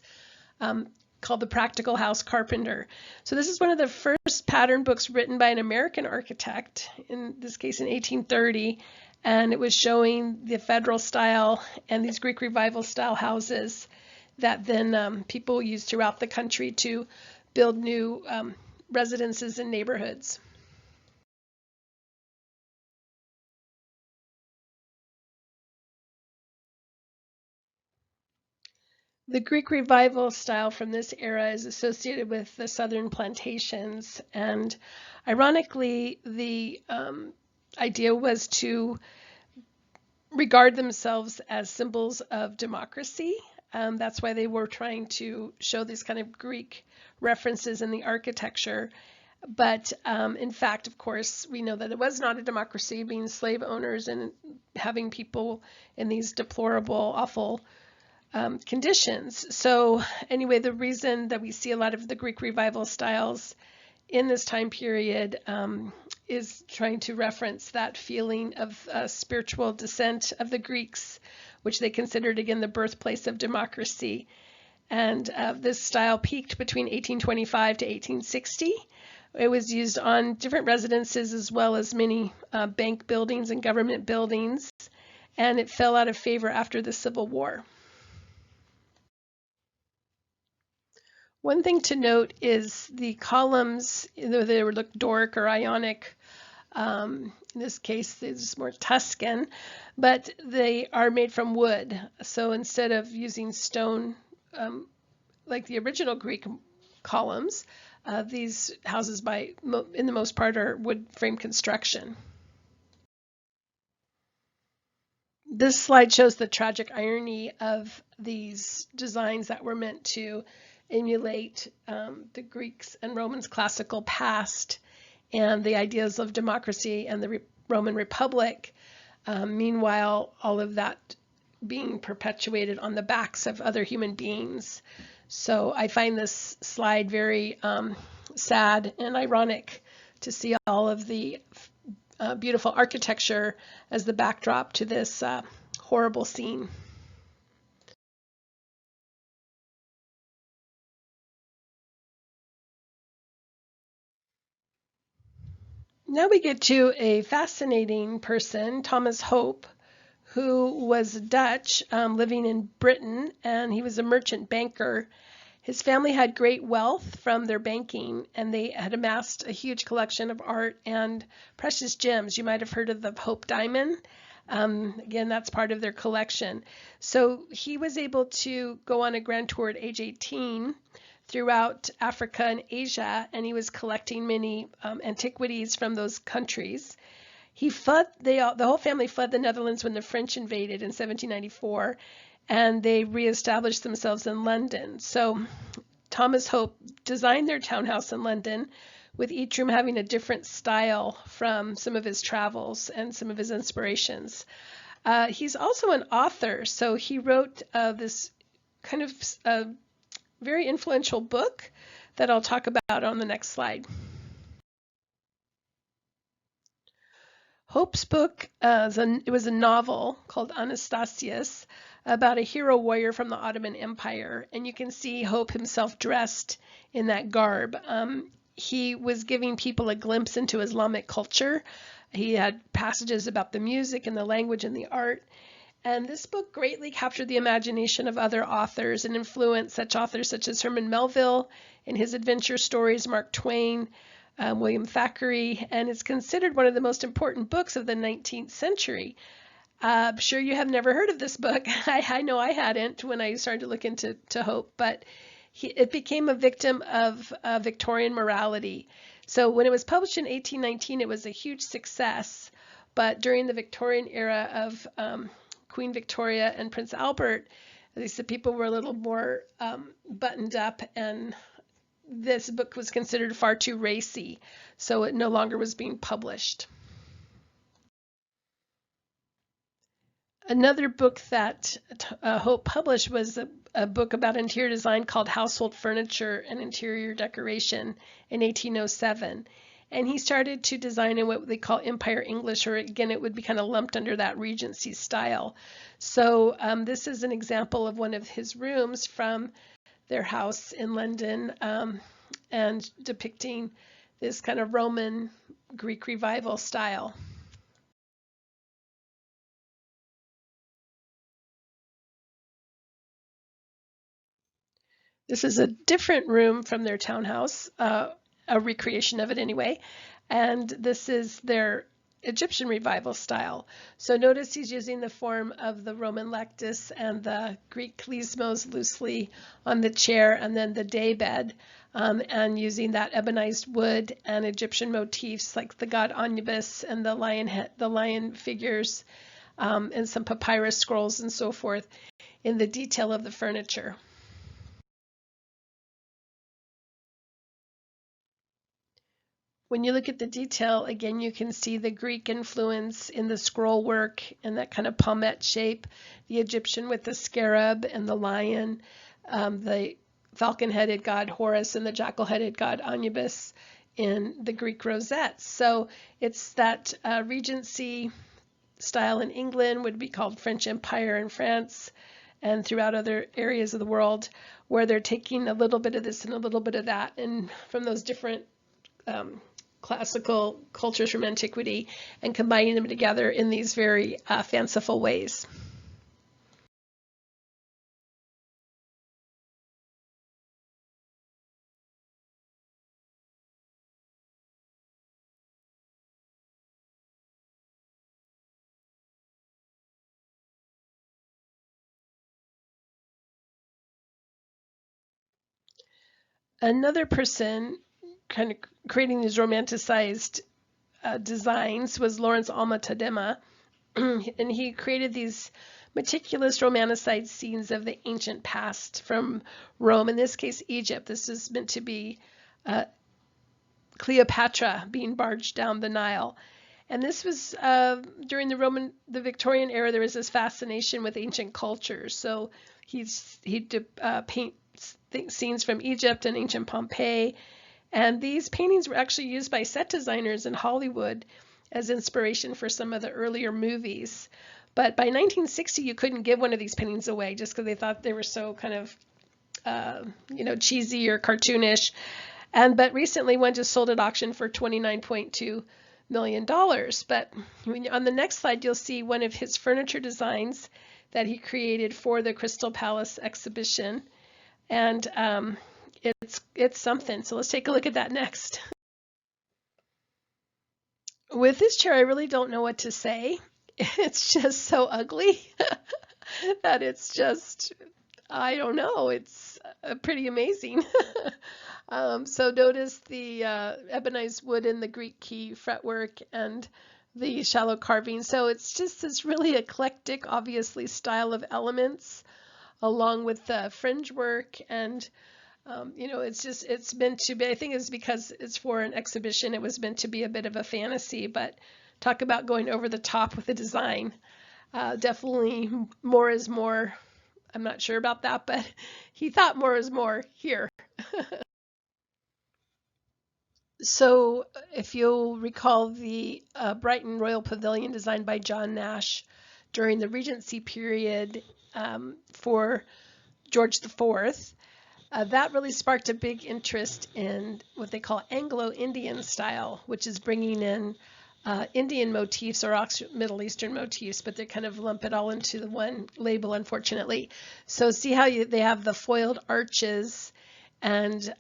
called The Practical House Carpenter. So this is one of the first pattern books written by an American architect, in this case in 1830. And it was showing the federal style and these Greek revival style houses that then people used throughout the country to build new residences and neighborhoods. The Greek revival style from this era is associated with the southern plantations, and ironically, the idea was to regard themselves as symbols of democracy. That's why they were trying to show these kind of Greek references in the architecture. But in fact, of course, we know that it was not a democracy, being slave owners and having people in these deplorable, awful conditions. So anyway, the reason that we see a lot of the Greek revival styles in this time period is trying to reference that feeling of spiritual descent of the Greeks, which they considered, again, the birthplace of democracy. And this style peaked between 1825 to 1860. It was used on different residences as well as many bank buildings and government buildings, and it fell out of favor after the Civil War. One thing to note is the columns, either they would look Doric or Ionic. In this case, it's more Tuscan, but they are made from wood. So instead of using stone, like the original Greek columns, these houses, in the most part, are wood frame construction. This slide shows the tragic irony of these designs that were meant to emulate the Greeks and Romans' classical past and the ideas of democracy and the Roman Republic. Meanwhile, all of that being perpetuated on the backs of other human beings. So I find this slide very sad and ironic to see all of the beautiful architecture as the backdrop to this horrible scene. Now we get to a fascinating person, Thomas Hope, who was Dutch, living in Britain, and he was a merchant banker. His family had great wealth from their banking, and they had amassed a huge collection of art and precious gems. You might have heard of the Hope diamond. Again, that's part of their collection. So he was able to go on a grand tour at age 18 throughout Africa and Asia, and he was collecting many antiquities from those countries. He fled, the whole family fled the Netherlands when the French invaded in 1794, and they reestablished themselves in London. So Thomas Hope designed their townhouse in London, with each room having a different style from some of his travels and some of his inspirations. He's also an author, so he wrote this kind of very influential book that I'll talk about on the next slide. Hope's book, it was a novel called Anastasius about a hero warrior from the Ottoman Empire, and you can see Hope himself dressed in that garb. He was giving people a glimpse into Islamic culture. He had passages about the music and the language and the art. And this book greatly captured the imagination of other authors and influenced such authors such as Herman Melville in his adventure stories, Mark Twain, William Thackeray, and it's considered one of the most important books of the 19th century. I'm sure you have never heard of this book. I know I hadn't when I started to look into Hope, but it became a victim of Victorian morality. So when it was published in 1819, it was a huge success, but during the Victorian era of Queen Victoria and Prince Albert, at least the people were a little more buttoned up, and this book was considered far too racy, so it no longer was being published. Another book that Hope published was a book about interior design called Household Furniture and Interior Decoration in 1807. And he started to design in what they call Empire English, or again, it would be kind of lumped under that Regency style. So this is an example of one of his rooms from their house in London, and depicting this kind of Roman Greek revival style. This is a different room from their townhouse, a recreation of it anyway, and this is their Egyptian revival style. So notice he's using the form of the Roman lectus and the Greek klizmos loosely on the chair, and then the daybed, and using that ebonized wood and Egyptian motifs like the god Anubis and the lion figures, and some papyrus scrolls and so forth in the detail of the furniture. When you look at the detail, again, you can see the Greek influence in the scroll work and that kind of palmette shape, the Egyptian with the scarab and the lion, the falcon-headed god Horus and the jackal-headed god Anubis in the Greek rosettes. So it's that Regency style in England would be called French Empire in France and throughout other areas of the world where they're taking a little bit of this and a little bit of that and from those different classical cultures from antiquity and combining them together in these very fanciful ways. Another person kind of creating these romanticized designs was Lawrence Alma-Tadema, and he created these meticulous romanticized scenes of the ancient past from Rome, in this case Egypt. This is meant to be Cleopatra being barged down the Nile. And this was during the Victorian era. There was this fascination with ancient cultures. So he paints scenes from Egypt and ancient Pompeii. And these paintings were actually used by set designers in Hollywood as inspiration for some of the earlier movies. But by 1960, you couldn't give one of these paintings away just because they thought they were so kind of, cheesy or cartoonish. But recently, one just sold at auction for $29.2 million. But on the next slide, you'll see one of his furniture designs that he created for the Crystal Palace exhibition. And it's something. So let's take a look at that next. With this chair, I really don't know what to say. It's just so ugly that it's just, I don't know, it's pretty amazing. So notice the ebonized wood and the Greek key fretwork and the shallow carving. So it's just this really eclectic, obviously, style of elements along with the fringe work. And, it's meant to be, I think it's because it's for an exhibition, it was meant to be a bit of a fantasy, but talk about going over the top with the design. Definitely more is more. I'm not sure about that, but he thought more is more here. So if you'll recall the Brighton Royal Pavilion designed by John Nash during the Regency period for George IV, that really sparked a big interest in what they call Anglo-Indian style, which is bringing in Indian motifs or Middle Eastern motifs, but they kind of lump it all into the one label, unfortunately. So see how they have the foiled arches, and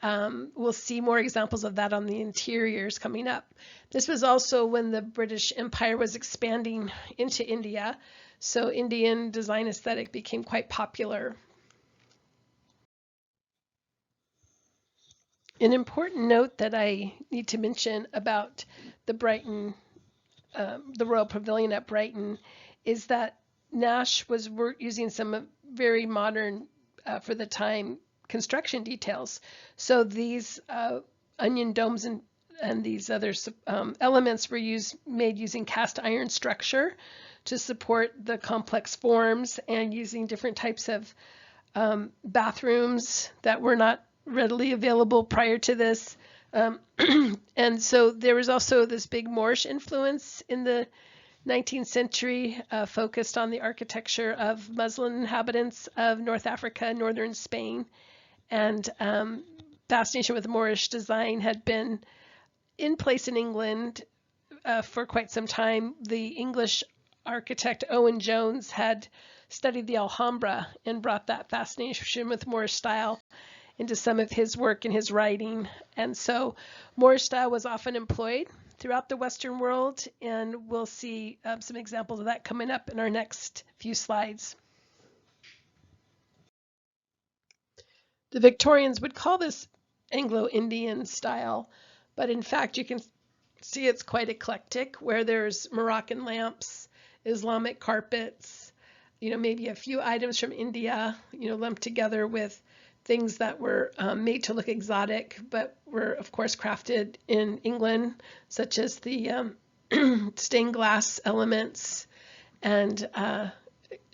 we'll see more examples of that on the interiors coming up. This was also when the British Empire was expanding into India, so Indian design aesthetic became quite popular. An important note that I need to mention about the Brighton, the Royal Pavilion at Brighton, is that Nash was using some very modern, for the time, construction details. So these onion domes and these other elements were made using cast iron structure to support the complex forms and using different types of bathrooms that were not readily available prior to this. And so there was also this big Moorish influence in the 19th century, focused on the architecture of Muslim inhabitants of North Africa, northern Spain. And fascination with Moorish design had been in place in England for quite some time. The English architect Owen Jones had studied the Alhambra and brought that fascination with Moorish style into some of his work and his writing. And so Moorish style was often employed throughout the Western world, and we'll see some examples of that coming up in our next few slides. The Victorians would call this Anglo-Indian style, but in fact you can see it's quite eclectic, where there's Moroccan lamps, Islamic carpets, maybe a few items from India, lumped together with things that were made to look exotic, but were of course crafted in England, such as the stained glass elements, and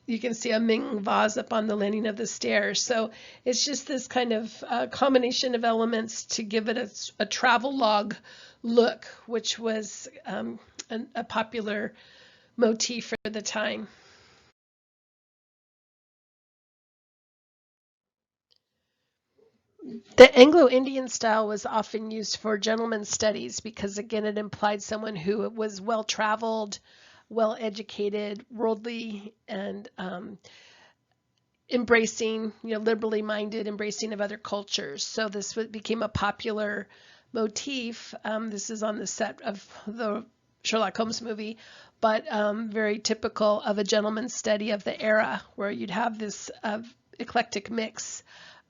you can see a Ming vase up on the landing of the stairs. So it's just this kind of combination of elements to give it a travel log look, which was a popular motif for the time. The Anglo-Indian style was often used for gentlemen's studies because, again, it implied someone who was well-traveled, well-educated, worldly, and embracing, liberally minded, embracing of other cultures. So this became a popular motif. This is on the set of the Sherlock Holmes movie, but very typical of a gentleman's study of the era, where you'd have this eclectic mix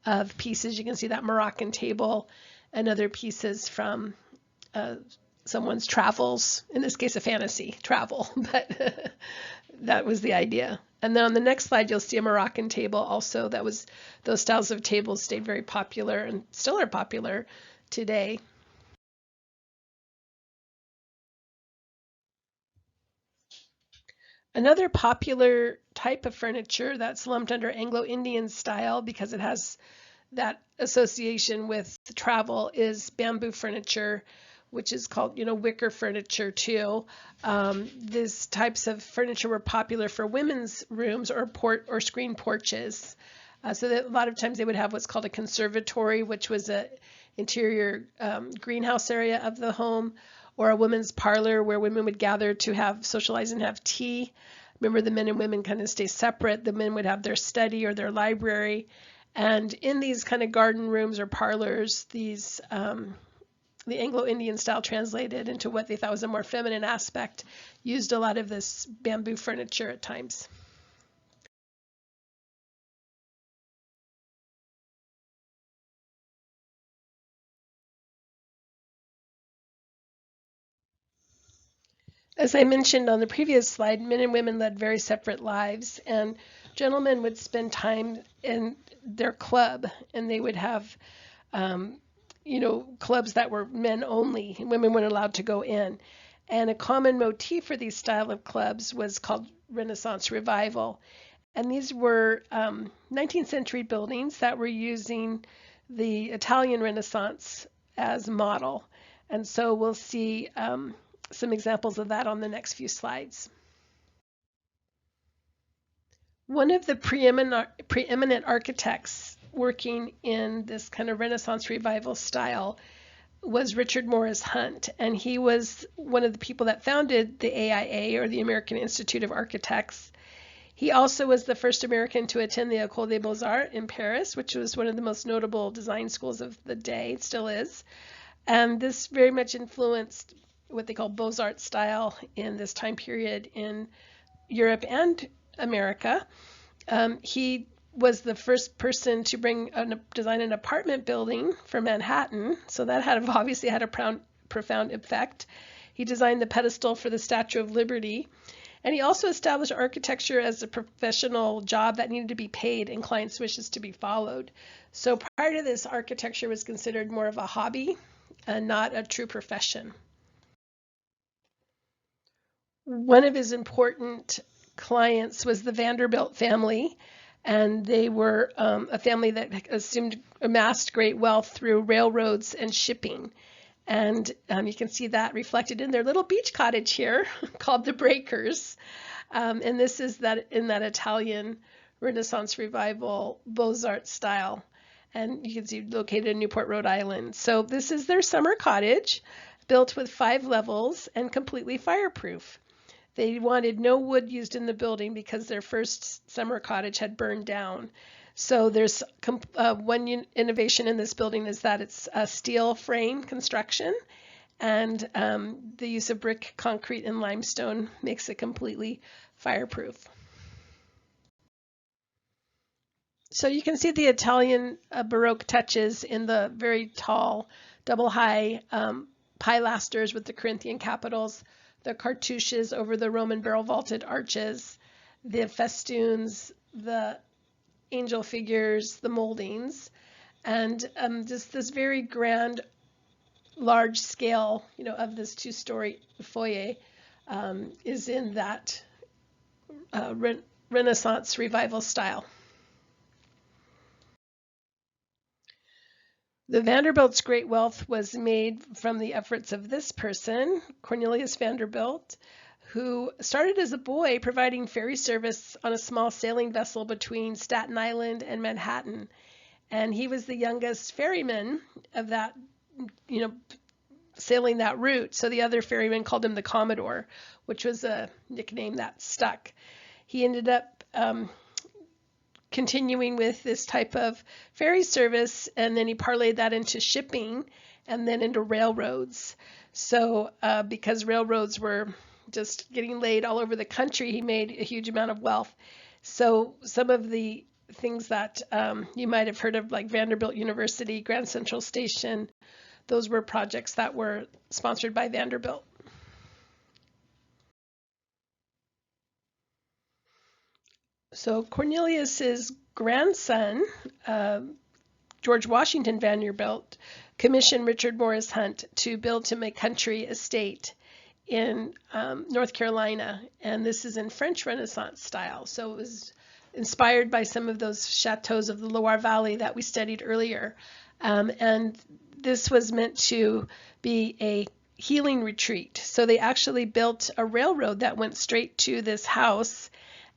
of pieces. You can see that Moroccan table and other pieces from someone's travels, in this case a fantasy travel, but that was the idea. And then on the next slide you'll see a Moroccan table also. Those styles of tables stayed very popular and still are popular today. Another popular type of furniture that's lumped under Anglo-Indian style because it has that association with travel is bamboo furniture, which is called, wicker furniture too. These types of furniture were popular for women's rooms or screen porches. So that a lot of times they would have what's called a conservatory, which was an interior greenhouse area of the home, or a women's parlor where women would gather to socialize and have tea. Remember, the men and women kind of stay separate. The men would have their study or their library. And in these kind of garden rooms or parlors, the Anglo-Indian style translated into what they thought was a more feminine aspect, used a lot of this bamboo furniture at times. As I mentioned on the previous slide, men and women led very separate lives, and gentlemen would spend time in their club, and they would have, clubs that were men only, and women weren't allowed to go in. And a common motif for these style of clubs was called Renaissance Revival. And these were 19th century buildings that were using the Italian Renaissance as model. And so we'll see some examples of that on the next few slides. One of the preeminent architects working in this kind of Renaissance Revival style was Richard Morris Hunt, and he was one of the people that founded the AIA, or the American Institute of Architects. He also was the first American to attend the École des Beaux-Arts in Paris, which was one of the most notable design schools of the day, it still is. And this very much influenced what they call Beaux-Arts style in this time period in Europe and America. He was the first person to design an apartment building for Manhattan, so that obviously had a profound effect. He designed the pedestal for the Statue of Liberty, and he also established architecture as a professional job that needed to be paid and clients' wishes to be followed. So prior to this, architecture was considered more of a hobby and not a true profession. One of his important clients was the Vanderbilt family, and they were a family that amassed great wealth through railroads and shipping. And you can see that reflected in their little beach cottage here called the Breakers. And this is in that Italian Renaissance Revival Beaux-Arts style. And you can see located in Newport, Rhode Island. So this is their summer cottage, built with 5 levels and completely fireproof. They wanted no wood used in the building because their first summer cottage had burned down. So there's one innovation in this building is that it's a steel frame construction, and the use of brick, concrete, and limestone makes it completely fireproof. So you can see the Italian Baroque touches in the very tall, double high pilasters with the Corinthian capitals, the cartouches over the Roman barrel vaulted arches, the festoons, the angel figures, the moldings. And just this very grand, large scale, of this two-story foyer is in that Renaissance Revival style. The Vanderbilt's great wealth was made from the efforts of this person, Cornelius Vanderbilt, who started as a boy providing ferry service on a small sailing vessel between Staten Island and Manhattan. And he was the youngest ferryman of that, sailing that route. So the other ferrymen called him the Commodore, which was a nickname that stuck. He ended up continuing with this type of ferry service, and then he parlayed that into shipping and then into railroads. So because railroads were just getting laid all over the country, he made a huge amount of wealth. So some of the things that you might have heard of, like Vanderbilt University, Grand Central Station, those were projects that were sponsored by Vanderbilt. So Cornelius's grandson, George Washington Vanderbilt, commissioned Richard Morris Hunt to build him a country estate in North Carolina, and this is in French Renaissance style. So it was inspired by some of those chateaus of the Loire Valley that we studied earlier. And this was meant to be a healing retreat. So they actually built a railroad that went straight to this house.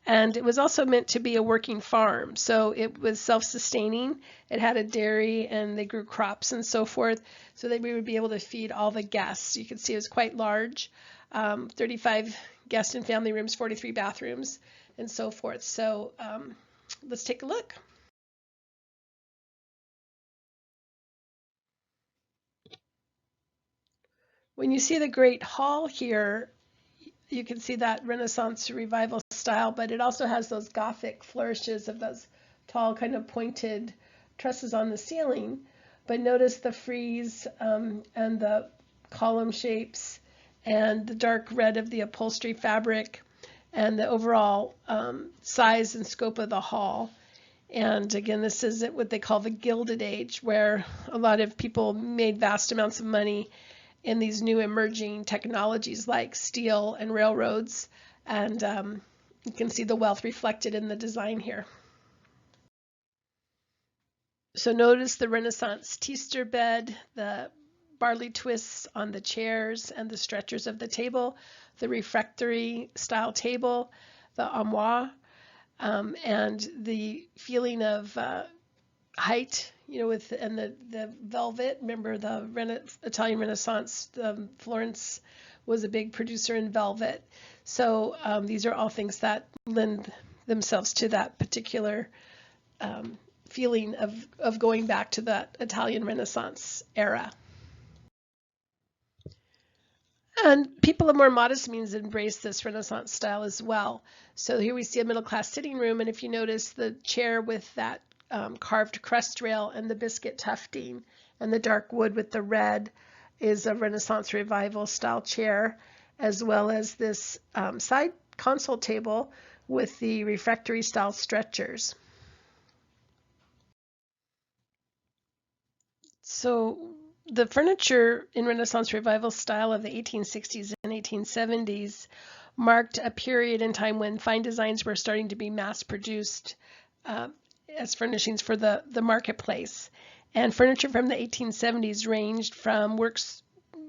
And it was also meant to be a working farm. So it was self-sustaining. It had a dairy and they grew crops and so forth, so that we would be able to feed all the guests. You can see it was quite large, 35 guest and family rooms, 43 bathrooms, and so forth. So let's take a look. When you see the Great Hall here, you can see that Renaissance Revival style, but it also has those Gothic flourishes of those tall kind of pointed trusses on the ceiling. But notice the frieze and the column shapes and the dark red of the upholstery fabric and the overall size and scope of the hall. And again, this is what they call the Gilded Age, where a lot of people made vast amounts of money in these new emerging technologies like steel and railroads. And you can see the wealth reflected in the design here. So notice the Renaissance teaster bed, the barley twists on the chairs and the stretchers of the table, the refectory style table, the armoire, and the feeling of height, and the velvet. Remember the Italian Renaissance, Florence was a big producer in velvet. So these are all things that lend themselves to that particular feeling of going back to that Italian Renaissance era. And people of more modest means embrace this Renaissance style as well. So here we see a middle-class sitting room, and if you notice the chair with that carved crest rail and the biscuit tufting and the dark wood with the red is a Renaissance Revival style chair, as well as this side console table with the refectory style stretchers. So the furniture in Renaissance Revival style of the 1860s and 1870s marked a period in time when fine designs were starting to be mass produced as furnishings for the marketplace. And furniture from the 1870s ranged from works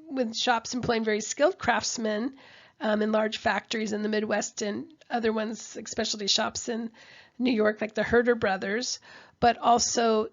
with shops employing very skilled craftsmen in large factories in the Midwest and other ones, like specialty shops in New York, like the Herder Brothers, but also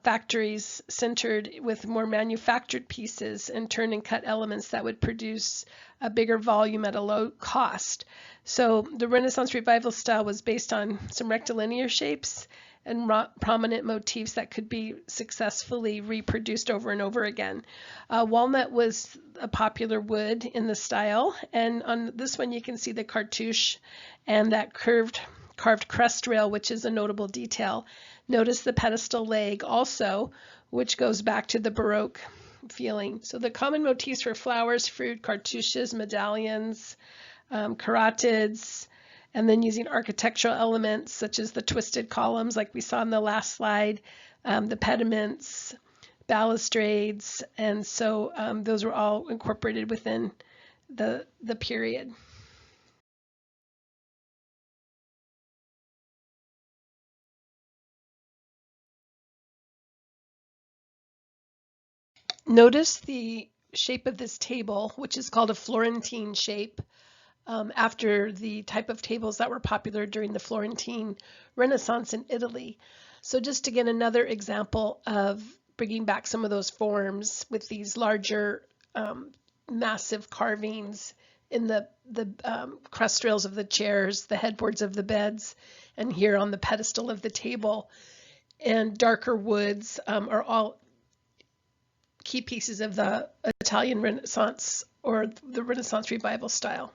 factories centered with more manufactured pieces and turn and cut elements that would produce a bigger volume at a low cost. So the Renaissance Revival style was based on some rectilinear shapes and prominent motifs that could be successfully reproduced over and over again. Walnut was a popular wood in the style, and on this one you can see the cartouche and that carved crest rail, which is a notable detail. Notice the pedestal leg also, which goes back to the Baroque feeling. So the common motifs were flowers, fruit, cartouches, medallions, carotids, and then using architectural elements such as the twisted columns like we saw in the last slide, the pediments, balustrades, and so those were all incorporated within the period. Notice the shape of this table, which is called a Florentine shape, after the type of tables that were popular during the Florentine Renaissance in Italy. So just to get another example of bringing back some of those forms with these larger massive carvings in the crest rails of the chairs, the headboards of the beds, and here on the pedestal of the table, and darker woods are all key pieces of the Italian Renaissance or the Renaissance Revival style.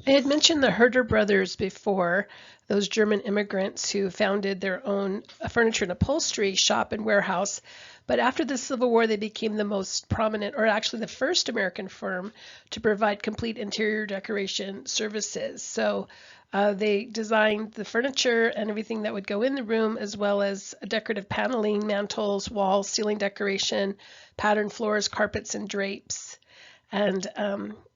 I had mentioned the Herder brothers before, those German immigrants who founded their own furniture and upholstery shop and warehouse. But after the Civil War, they became the most prominent, or actually the first American firm to provide complete interior decoration services. So they designed the furniture and everything that would go in the room, as well as decorative paneling, mantels, walls, ceiling decoration, patterned floors, carpets, and drapes. And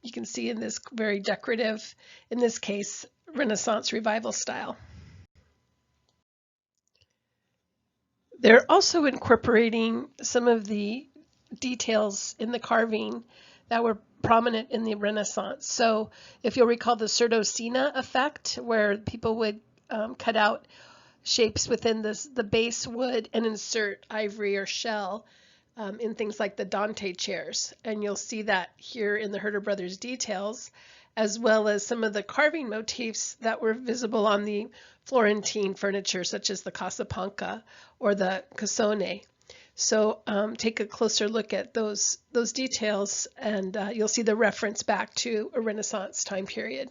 you can see in this very decorative, in this case, Renaissance Revival style. They're also incorporating some of the details in the carving that were prominent in the Renaissance. So if you'll recall the Certosina effect, where people would cut out shapes within the base wood and insert ivory or shell in things like the Dante chairs. And you'll see that here in the Herder Brothers details, as well as some of the carving motifs that were visible on the Florentine furniture, such as the Casapanca or the Cassone. So take a closer look at those details, and you'll see the reference back to a Renaissance time period.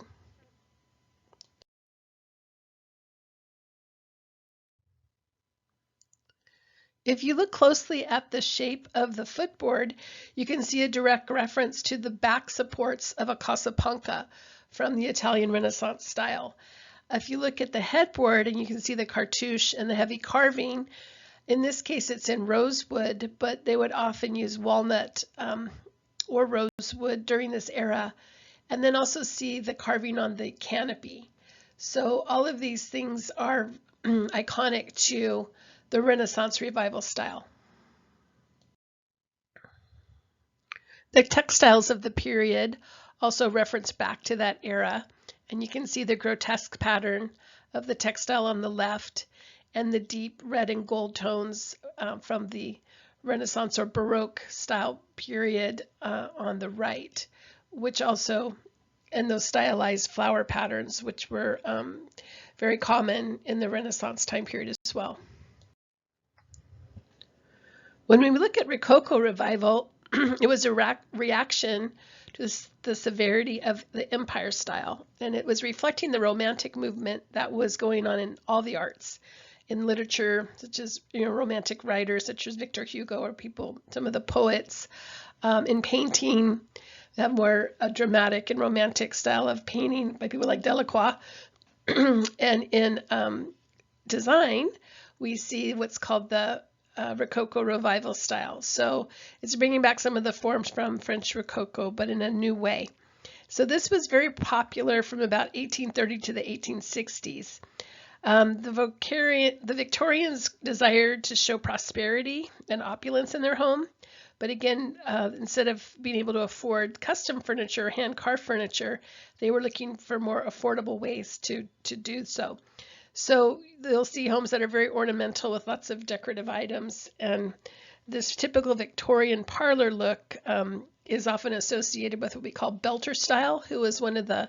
If you look closely at the shape of the footboard, you can see a direct reference to the back supports of a Casapanca from the Italian Renaissance style. If you look at the headboard, and you can see the cartouche and the heavy carving, in this case it's in rosewood, but they would often use walnut or rosewood during this era, and then also see the carving on the canopy. So all of these things are iconic to the Renaissance Revival style. The textiles of the period also reference back to that era, and you can see the grotesque pattern of the textile on the left and the deep red and gold tones from the Renaissance or Baroque style period on the right, which also, and those stylized flower patterns, which were very common in the Renaissance time period as well. When we look at Rococo Revival, it was a reaction to the severity of the Empire style, and it was reflecting the Romantic movement that was going on in all the arts, in literature, such as Romantic writers such as Victor Hugo or some of the poets, in painting, that more dramatic and romantic style of painting by people like Delacroix, and in design, we see what's called the Rococo Revival style. So it's bringing back some of the forms from French Rococo, but in a new way. So this was very popular from about 1830 to the 1860s. The Victorians desired to show prosperity and opulence in their home, but again, instead of being able to afford custom furniture or hand-carved furniture, they were looking for more affordable ways to do so. So they'll see homes that are very ornamental with lots of decorative items, and this typical Victorian parlor look is often associated with what we call Belter style, who was one of the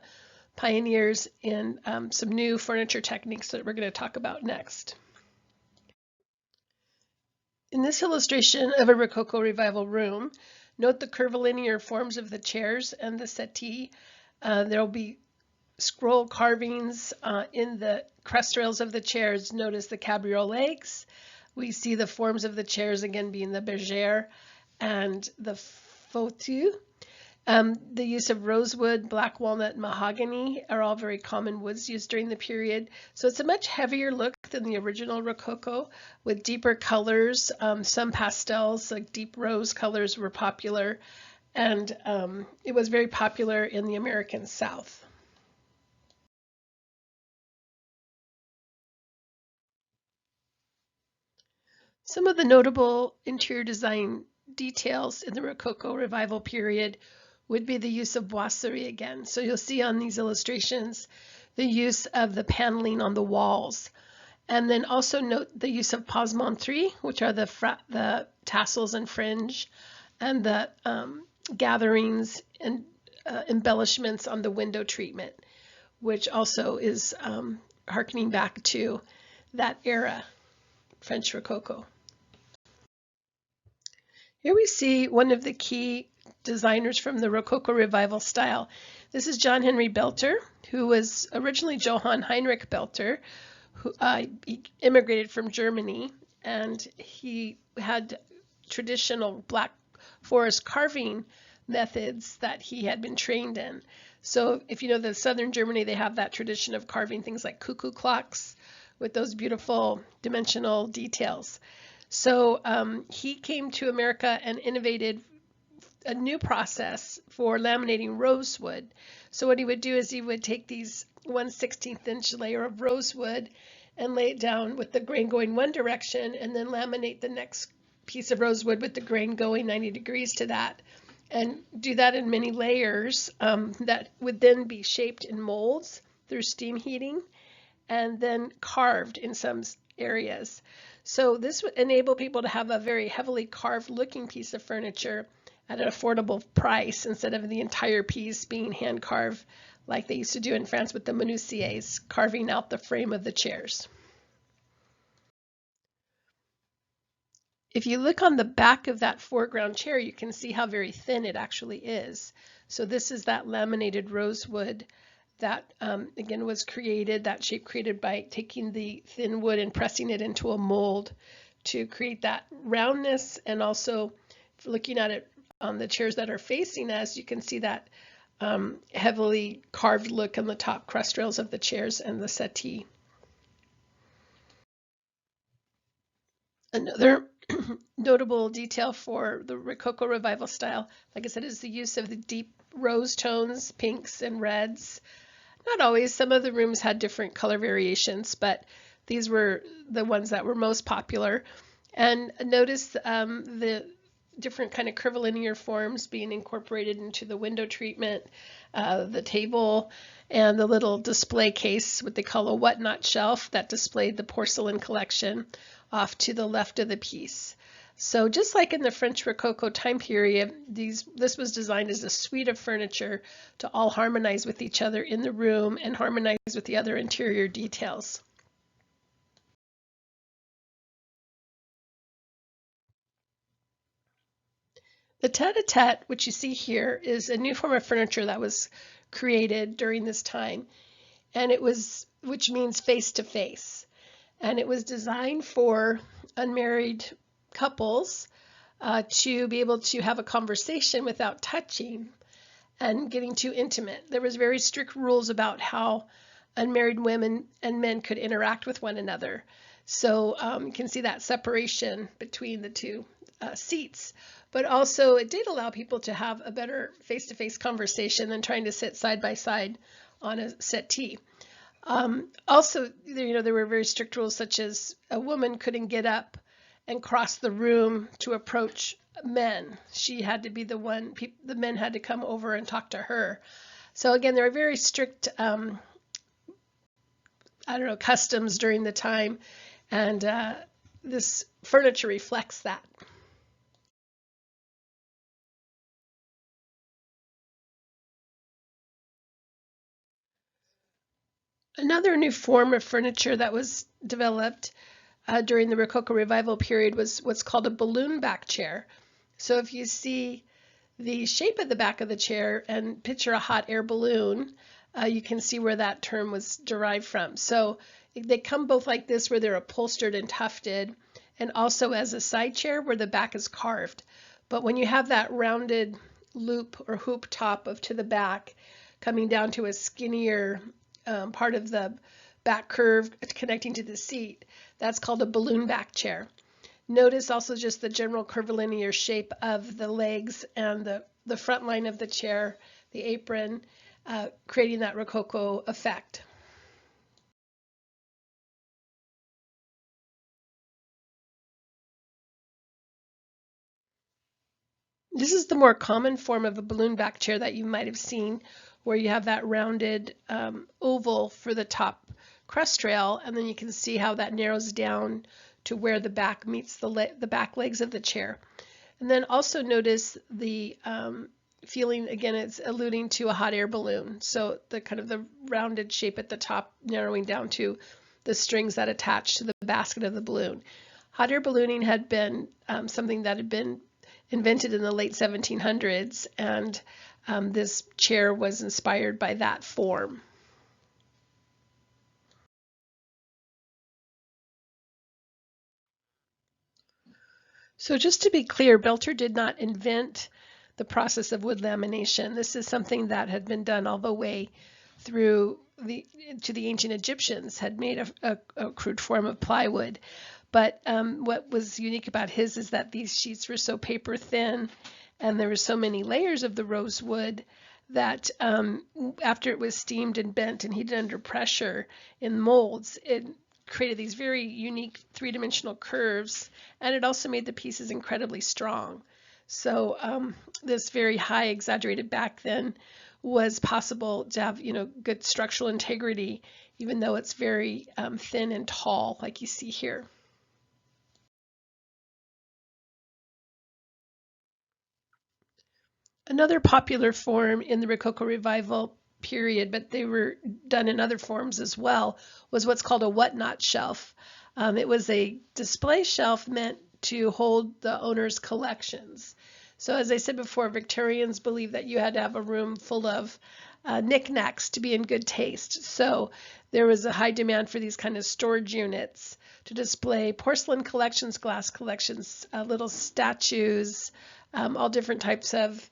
pioneers in some new furniture techniques that we're going to talk about next. In this illustration of a Rococo Revival room, note the curvilinear forms of the chairs and the settee. There will be scroll carvings in the crest rails of the chairs. Notice the cabriole legs. We see the forms of the chairs again being the bergère and the fauteuil. The use of rosewood, black walnut, and mahogany are all very common woods used during the period. So it's a much heavier look than the original Rococo with deeper colors. Some pastels, like deep rose colors, were popular, and it was very popular in the American South. Some of the notable interior design details in the Rococo Revival period would be the use of boiserie again. So you'll see on these illustrations the use of the paneling on the walls. And then also note the use of passementerie, which are the tassels and fringe, and the gatherings and embellishments on the window treatment, which also is harkening back to that era, French Rococo. Here we see one of the key designers from the Rococo Revival style. This is John Henry Belter, who was originally Johann Heinrich Belter, who he immigrated from Germany, and he had traditional Black Forest carving methods that he had been trained in. So if you know the southern Germany, they have that tradition of carving things like cuckoo clocks with those beautiful dimensional details. So he came to America and innovated a new process for laminating rosewood. So what he would do is he would take these 1/16 inch layer of rosewood and lay it down with the grain going one direction, and then laminate the next piece of rosewood with the grain going 90 degrees to that, and do that in many layers that would then be shaped in molds through steam heating and then carved in some areas. So this would enable people to have a very heavily carved looking piece of furniture at an affordable price instead of the entire piece being hand carved like they used to do in France with the menuisiers, carving out the frame of the chairs. If you look on the back of that foreground chair, you can see how very thin it actually is. So this is that laminated rosewood that again was created, that shape created by taking the thin wood and pressing it into a mold to create that roundness. And also looking at it on the chairs that are facing us, you can see that heavily carved look on the top crust rails of the chairs and the settee. Another notable detail for the Rococo Revival style, like I said, is the use of the deep rose tones, pinks and reds. Not always, some of the rooms had different color variations, but these were the ones that were most popular. And notice the different kind of curvilinear forms being incorporated into the window treatment, the table, and the little display case, what they call a whatnot shelf, that displayed the porcelain collection off to the left of the piece. So just like in the French Rococo time period, this was designed as a suite of furniture to all harmonize with each other in the room and harmonize with the other interior details. The tête-à-tête, which you see here, is a new form of furniture that was created during this time, and which means face to face. And it was designed for unmarried couples to be able to have a conversation without touching and getting too intimate. There was very strict rules about how unmarried women and men could interact with one another. So you can see that separation between the two seats. But also it did allow people to have a better face-to-face conversation than trying to sit side by side on a settee. Also, there were very strict rules, such as a woman couldn't get up and cross the room to approach men. She had to be the one, the men had to come over and talk to her. So again, there are very strict, customs during the time, and this furniture reflects that. Another new form of furniture that was developed during the Rococo Revival period was what's called a balloon back chair. So if you see the shape of the back of the chair and picture a hot air balloon, you can see where that term was derived from. So they come both like this, where they're upholstered and tufted, and also as a side chair where the back is carved. But when you have that rounded loop or hoop top to the back, coming down to a skinnier part of the back curve connecting to the seat. That's called a balloon back chair. Notice also just the general curvilinear shape of the legs and the front line of the chair, the apron, creating that Rococo effect. This is the more common form of a balloon back chair that you might have seen, where you have that rounded oval for the top crest rail, and then you can see how that narrows down to where the back meets the back legs of the chair. And then also notice the feeling, again, it's alluding to a hot air balloon. So the kind of the rounded shape at the top narrowing down to the strings that attach to the basket of the balloon. Hot air ballooning had been something that had been invented in the late 1700s, and this chair was inspired by that form. So just to be clear, Belter did not invent the process of wood lamination. This is something that had been done all the way through to the ancient Egyptians, had made a crude form of plywood. But what was unique about his is that these sheets were so paper thin, and there were so many layers of the rosewood that after it was steamed and bent and heated under pressure in molds, it created these very unique three-dimensional curves, and it also made the pieces incredibly strong. So this very high exaggerated back then was possible to have, good structural integrity, even though it's very thin and tall, like you see here. Another popular form in the Rococo Revival period, but they were done in other forms as well, was what's called a whatnot shelf. It was a display shelf meant to hold the owner's collections. So as I said before, Victorians believed that you had to have a room full of knickknacks to be in good taste. So there was a high demand for these kind of storage units to display porcelain collections, glass collections, little statues, all different types of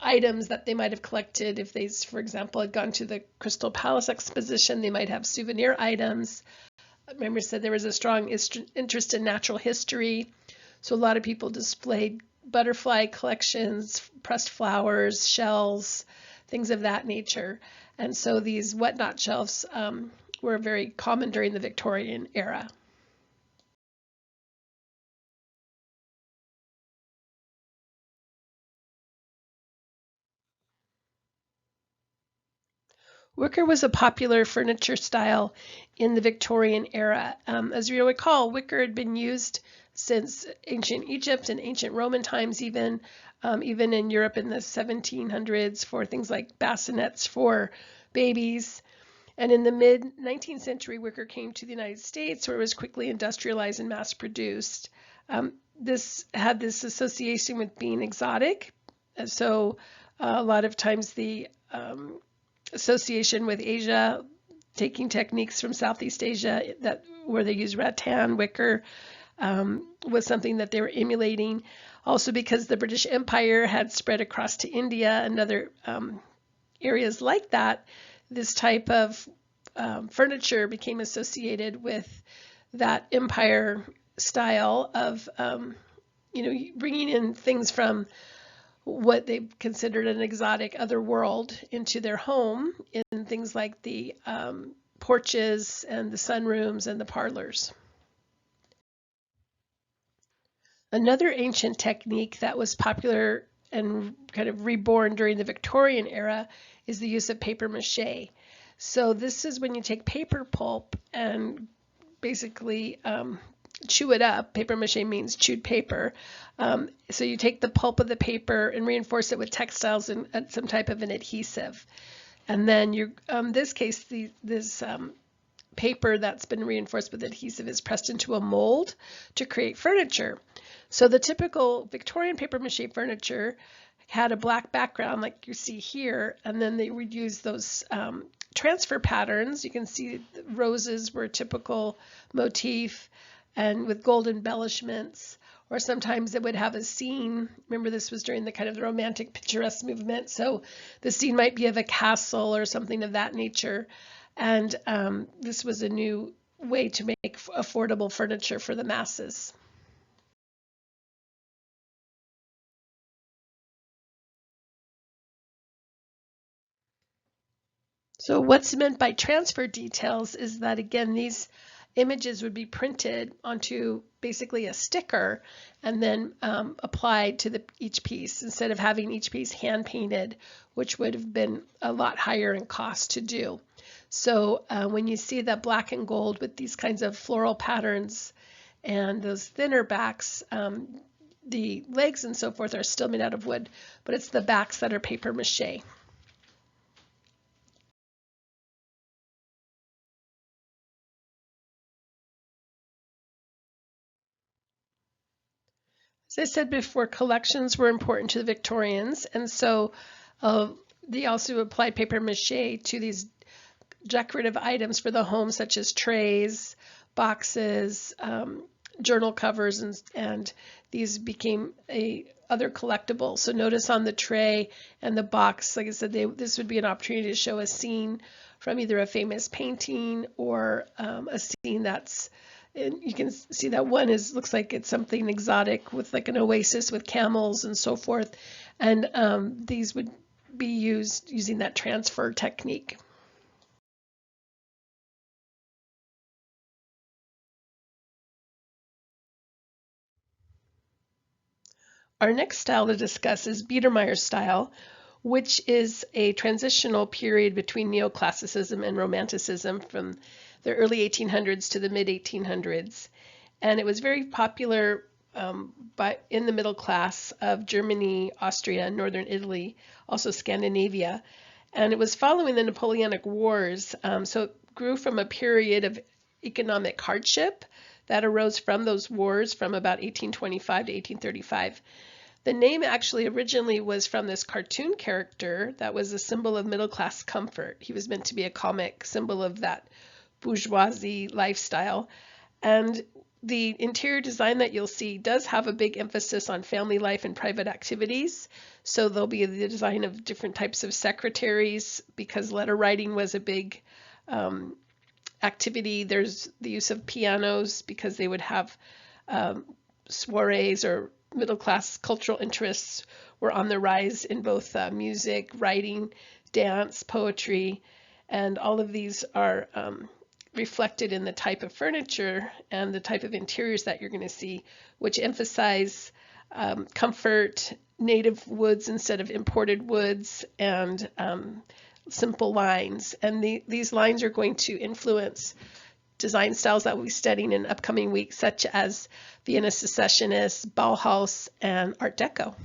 items that they might have collected. If they, for example, had gone to the Crystal Palace exposition, they might have souvenir items. Remember, said there was a strong interest in natural history. So a lot of people displayed butterfly collections, pressed flowers, shells, things of that nature. And so these whatnot shelves were very common during the Victorian era. Wicker was a popular furniture style in the Victorian era. As you recall, wicker had been used since ancient Egypt and ancient Roman times, even in Europe in the 1700s for things like bassinets for babies. And in the mid-19th century, wicker came to the United States, where it was quickly industrialized and mass-produced. This had this association with being exotic. So a lot of times the association with Asia, taking techniques from Southeast Asia where they use rattan wicker, was something that they were emulating. Also because the British Empire had spread across to India and other areas like that, this type of furniture became associated with that empire style of, bringing in things from what they considered an exotic other world into their home in things like the porches and the sunrooms and the parlors. Another ancient technique that was popular and kind of reborn during the Victorian era is the use of paper mache. So this is when you take paper pulp and basically chew it up. Paper mache means chewed paper. So you take the pulp of the paper and reinforce it with textiles and some type of an adhesive. And then in this case, this paper that's been reinforced with adhesive is pressed into a mold to create furniture. So the typical Victorian paper mache furniture had a black background like you see here, and then they would use those transfer patterns. You can see roses were a typical motif, and with gold embellishments, or sometimes it would have a scene. Remember, this was during the kind of the Romantic picturesque movement, so the scene might be of a castle or something of that nature. And this was a new way to make affordable furniture for the masses. So what's meant by transfer details is that, again, these images would be printed onto basically a sticker and then applied to each piece instead of having each piece hand painted, which would have been a lot higher in cost to do. So when you see that black and gold with these kinds of floral patterns and those thinner backs, the legs and so forth are still made out of wood, but it's the backs that are paper mache. As I said before, collections were important to the Victorians, and so they also applied paper mache to these decorative items for the home, such as trays, boxes, journal covers, and these became other collectibles. So notice on the tray and the box, like I said, this would be an opportunity to show a scene from either a famous painting or a scene that's, and you can see that one looks like it's something exotic with like an oasis with camels and so forth. And these would be used using that transfer technique. Our next style to discuss is Biedermeier style, which is a transitional period between neoclassicism and romanticism from the early 1800s to the mid 1800s. And it was very popular in the middle class of Germany, Austria, northern Italy, also Scandinavia. And it was following the Napoleonic Wars, so it grew from a period of economic hardship that arose from those wars from about 1825 to 1835. The name actually originally was from this cartoon character that was a symbol of middle class comfort. He was meant to be a comic symbol of that bourgeoisie lifestyle. And the interior design that you'll see does have a big emphasis on family life and private activities. So there'll be the design of different types of secretaries because letter writing was a big activity. There's the use of pianos because they would have soirees or middle class cultural interests were on the rise in both music, writing, dance, poetry, and all of these are reflected in the type of furniture and the type of interiors that you're going to see, which emphasize comfort, native woods instead of imported woods, and simple lines. And these lines are going to influence design styles that we'll be studying in upcoming weeks, such as Vienna Secessionists, Bauhaus, and Art Deco.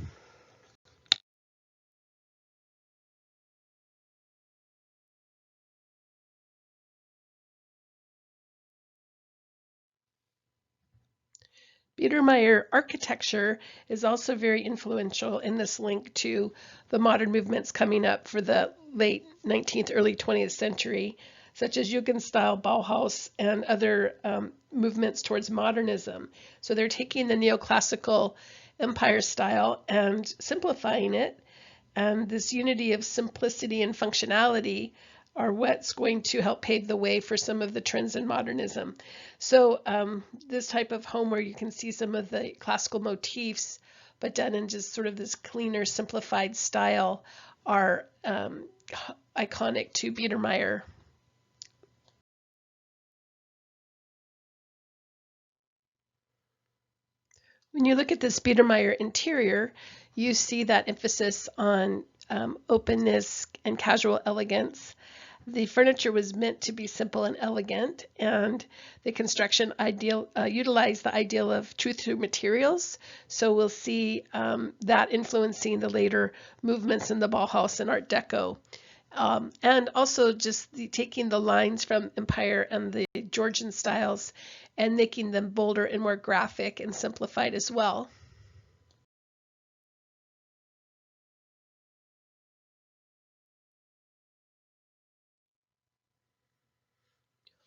Biedermeier architecture is also very influential in this link to the modern movements coming up for the late 19th, early 20th century, such as Jugendstil, Bauhaus, and other movements towards modernism. So they're taking the neoclassical empire style and simplifying it, and this unity of simplicity and functionality are what's going to help pave the way for some of the trends in modernism. So this type of home where you can see some of the classical motifs, but done in just sort of this cleaner, simplified style, are iconic to Biedermeier. When you look at this Biedermeier interior, you see that emphasis on openness and casual elegance. The furniture was meant to be simple and elegant, and the construction utilized the ideal of truth through materials. So we'll see that influencing the later movements in the Bauhaus and Art Deco. And also just taking the lines from Empire and the Georgian styles and making them bolder and more graphic and simplified as well.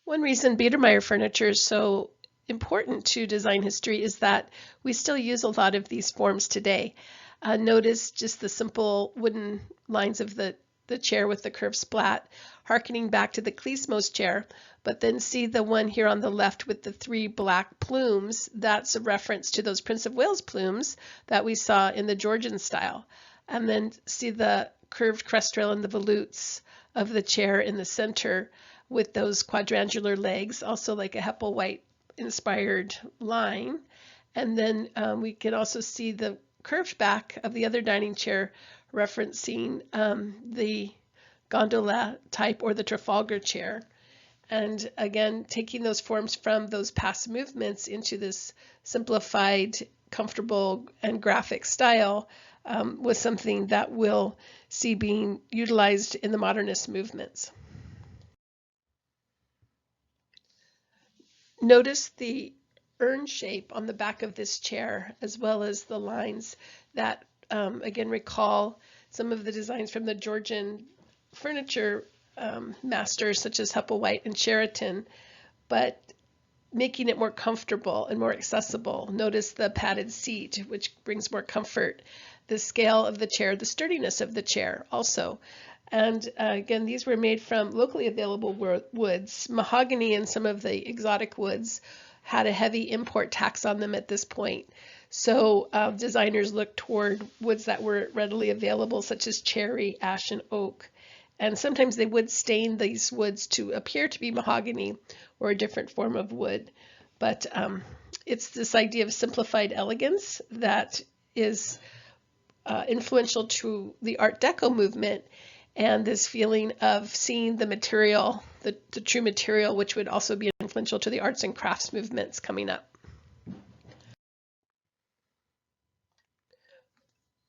One reason Biedermeier furniture is so important to design history is that we still use a lot of these forms today. Notice just the simple wooden lines of the chair with the curved splat, harkening back to the Clismos chair, but then see the one here on the left with the 3 black plumes. That's a reference to those Prince of Wales plumes that we saw in the Georgian style. And then see the curved crest rail and the volutes of the chair in the center with those quadrangular legs, also like a Hepplewhite inspired line. And then we can also see the curved back of the other dining chair referencing the gondola type or the Trafalgar chair. And again, taking those forms from those past movements into this simplified, comfortable, and graphic style was something that we'll see being utilized in the modernist movements. Notice the urn shape on the back of this chair, as well as the lines that again recall some of the designs from the Georgian furniture masters such as Hepplewhite and Sheraton, but making it more comfortable and more accessible. Notice the padded seat, which brings more comfort, the scale of the chair, the sturdiness of the chair also. And again, these were made from locally available woods. Mahogany and some of the exotic woods had a heavy import tax on them at this point. So designers looked toward woods that were readily available, such as cherry, ash, and oak. And sometimes they would stain these woods to appear to be mahogany or a different form of wood. But it's this idea of simplified elegance that is influential to the Art Deco movement, and this feeling of seeing the material, the true material, which would also be influential to the arts and crafts movements coming up.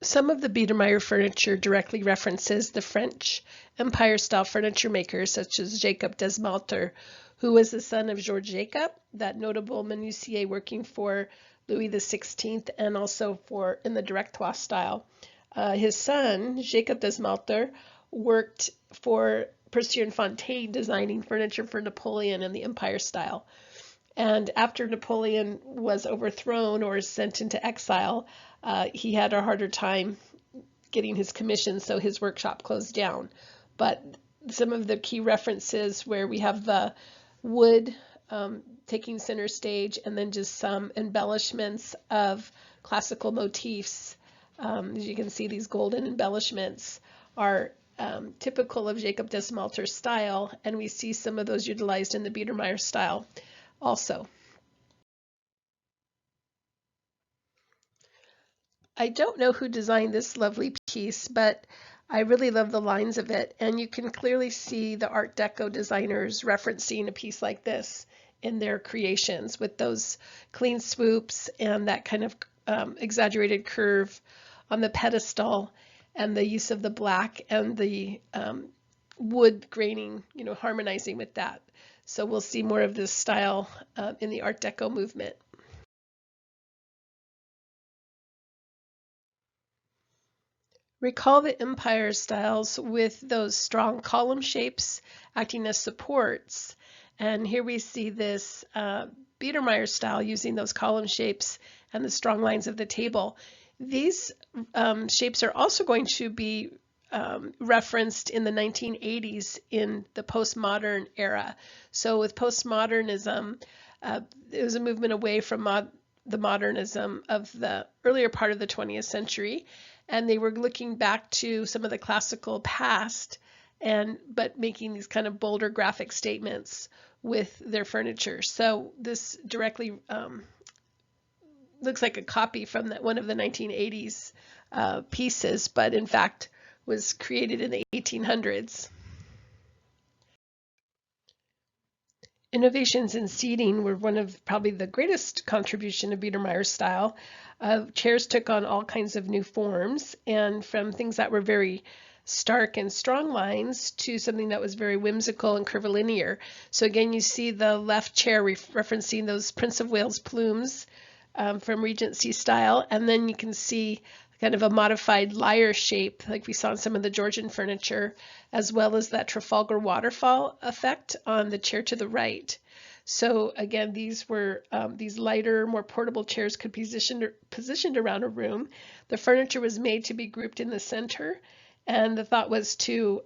Some of the Biedermeier furniture directly references the French Empire-style furniture makers such as Jacob Desmalter, who was the son of Georges Jacob, that notable minutier working for Louis XVI and also in the Directoire style. His son, Jacob Desmalter, worked for Percier and Fontaine, designing furniture for Napoleon in the Empire style. And after Napoleon was overthrown or sent into exile, he had a harder time getting his commission, so his workshop closed down. But some of the key references where we have the wood taking center stage, and then just some embellishments of classical motifs. As you can see, these golden embellishments are typical of Jacob Desmalter's style, and we see some of those utilized in the Biedermeier style also. I don't know who designed this lovely piece, but I really love the lines of it, and you can clearly see the Art Deco designers referencing a piece like this in their creations, with those clean swoops and that kind of exaggerated curve on the pedestal, and the use of the black and the wood graining, harmonizing with that. So we'll see more of this style in the Art Deco movement. Recall the Empire styles with those strong column shapes acting as supports. And here we see this Biedermeier style using those column shapes and the strong lines of the table. These shapes are also going to be referenced in the 1980s in the postmodern era. So with postmodernism, it was a movement away from the modernism of the earlier part of the 20th century, and they were looking back to some of the classical past, but making these kind of bolder graphic statements with their furniture. So this directly looks like a copy from one of the 1980s pieces, but in fact was created in the 1800s. Innovations in seating were one of probably the greatest contribution of Biedermeier's style. Chairs took on all kinds of new forms, and from things that were very stark and strong lines to something that was very whimsical and curvilinear. So again, you see the left chair referencing those Prince of Wales plumes from Regency style, and then you can see kind of a modified lyre shape like we saw in some of the Georgian furniture, as well as that Trafalgar waterfall effect on the chair to the right. So again, these were these lighter, more portable chairs could be positioned around a room. The furniture was made to be grouped in the center, and the thought was to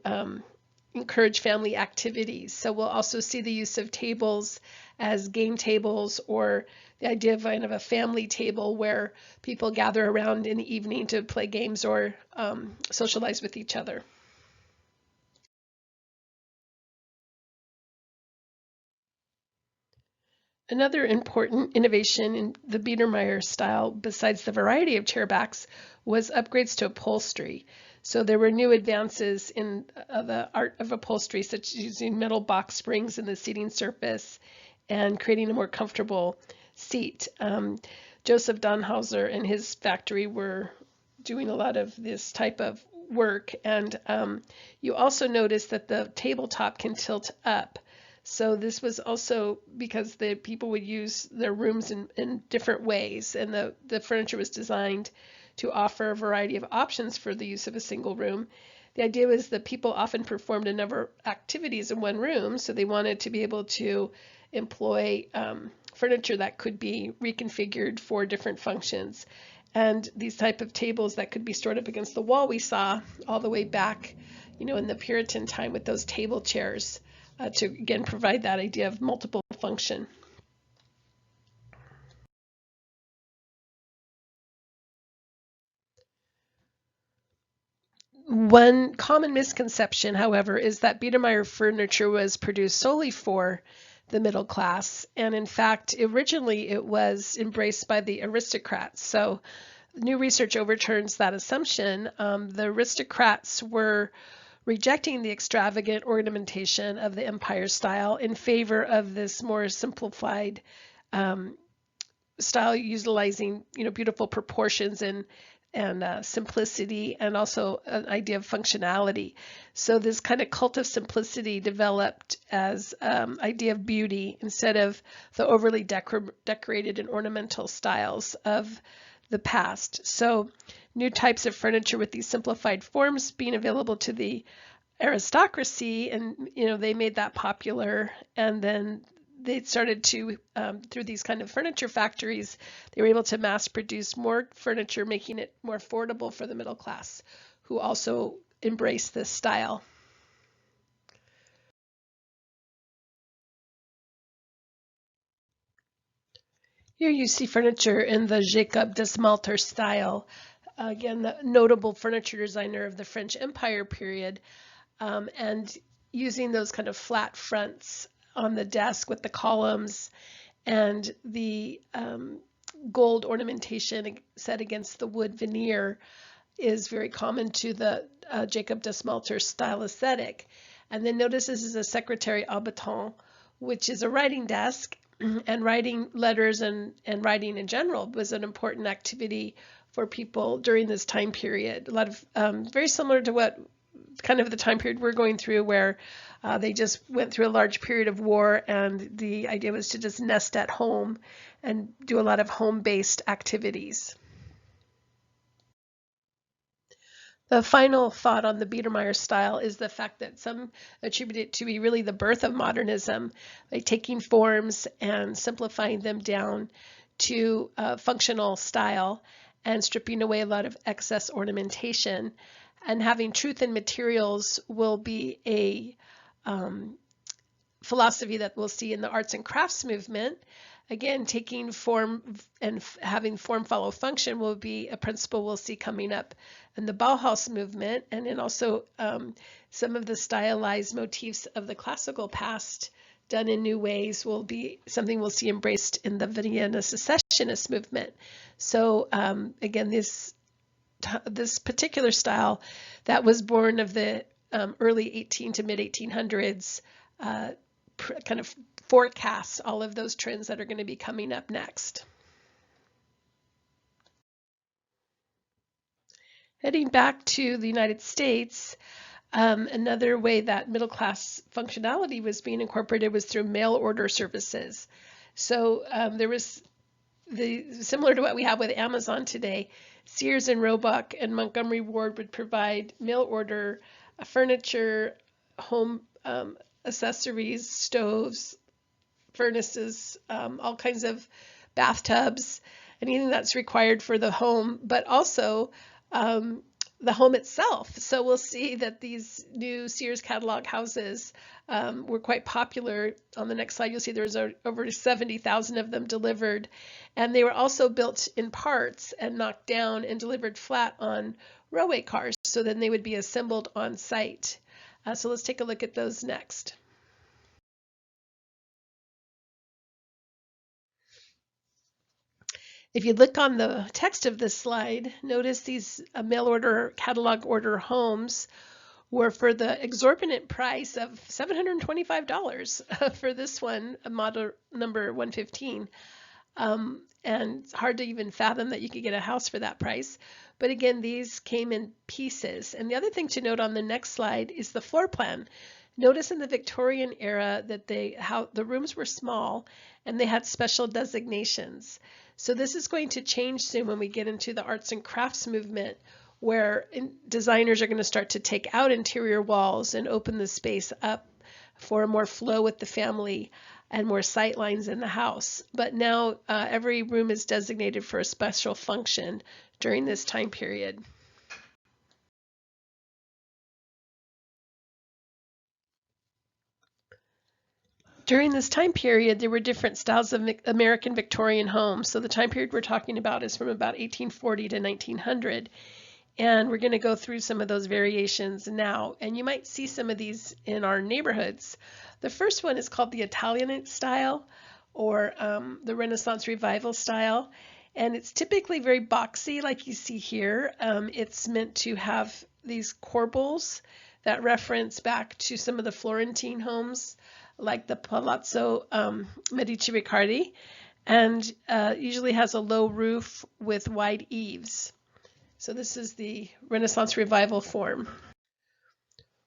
encourage family activities. So we'll also see the use of tables as game tables, or the idea of kind of a family table where people gather around in the evening to play games or socialize with each other. Another important innovation in the Biedermeier style, besides the variety of chair backs, was upgrades to upholstery. So there were new advances in the art of upholstery, such as using metal box springs in the seating surface and creating a more comfortable seat. Joseph Donhauser and his factory were doing a lot of this type of work. And you also notice that the tabletop can tilt up. So this was also because the people would use their rooms in different ways, and the furniture was designed to offer a variety of options for the use of a single room. The idea was that people often performed a number of activities in one room, so they wanted to be able to employ furniture that could be reconfigured for different functions. And these type of tables that could be stored up against the wall we saw all the way back, in the Puritan time with those table chairs to, again, provide that idea of multiple function. One common misconception, however, is that Biedermeier furniture was produced solely for the middle class, and in fact, originally it was embraced by the aristocrats. So new research overturns that assumption. The aristocrats were rejecting the extravagant ornamentation of the empire style in favor of this more simplified style, utilizing beautiful proportions and simplicity, and also an idea of functionality. So this kind of cult of simplicity developed as idea of beauty instead of the overly decorated and ornamental styles of the past. So new types of furniture with these simplified forms being available to the aristocracy, and they made that popular, and then they started to, through these kind of furniture factories, they were able to mass produce more furniture, making it more affordable for the middle class, who also embraced this style. Here you see furniture in the Jacob Desmalter style. Again, the notable furniture designer of the French Empire period, and using those kind of flat fronts on the desk with the columns and the gold ornamentation set against the wood veneer is very common to the Jacob Desmalter style aesthetic. And then notice this is a secretary habitant, which is a writing desk, and writing letters and writing in general was an important activity for people during this time period. A lot of very similar to what kind of the time period we're going through, where they just went through a large period of war, and the idea was to just nest at home and do a lot of home-based activities. The final thought on the Biedermeier style is the fact that some attribute it to be really the birth of modernism, by taking forms and simplifying them down to functional style and stripping away a lot of excess ornamentation. And having truth in materials will be a philosophy that we'll see in the arts and crafts movement. Again, taking form and having form follow function will be a principle we'll see coming up in the Bauhaus movement, and then also some of the stylized motifs of the classical past done in new ways will be something we'll see embraced in the Vienna secessionist movement. So again, this particular style that was born of the early 18 to mid 1800s kind of forecasts all of those trends that are going to be coming up next. Heading back to the United States, another way that middle class functionality was being incorporated was through mail order services. So there was similar to what we have with Amazon today, Sears and Roebuck and Montgomery Ward would provide mail order furniture, home accessories, stoves, furnaces, all kinds of bathtubs, anything that's required for the home, but also the home itself. So we'll see that these new Sears catalog houses were quite popular. On the next slide, you'll see there's over 70,000 of them delivered. And they were also built in parts and knocked down and delivered flat on railway cars. So then they would be assembled on site. So let's take a look at those next. If you look on the text of this slide, notice these mail order, catalog order homes were for the exorbitant price of $725 for this one, model number 115. And it's hard to even fathom that you could get a house for that price. But again, these came in pieces. And the other thing to note on the next slide is the floor plan. Notice in the Victorian era that the rooms were small and they had special designations. So this is going to change soon when we get into the arts and crafts movement, where designers are going to start to take out interior walls and open the space up for more flow with the family and more sight lines in the house. But now every room is designated for a special function during this time period. During this time period, there were different styles of American Victorian homes. So the time period we're talking about is from about 1840 to 1900. And we're going to go through some of those variations now. And you might see some of these in our neighborhoods. The first one is called the Italianate style, or the Renaissance Revival style. And it's typically very boxy, like you see here. It's meant to have these corbels that reference back to some of the Florentine homes, like the Palazzo Medici Riccardi, and usually has a low roof with wide eaves. So this is the Renaissance Revival form.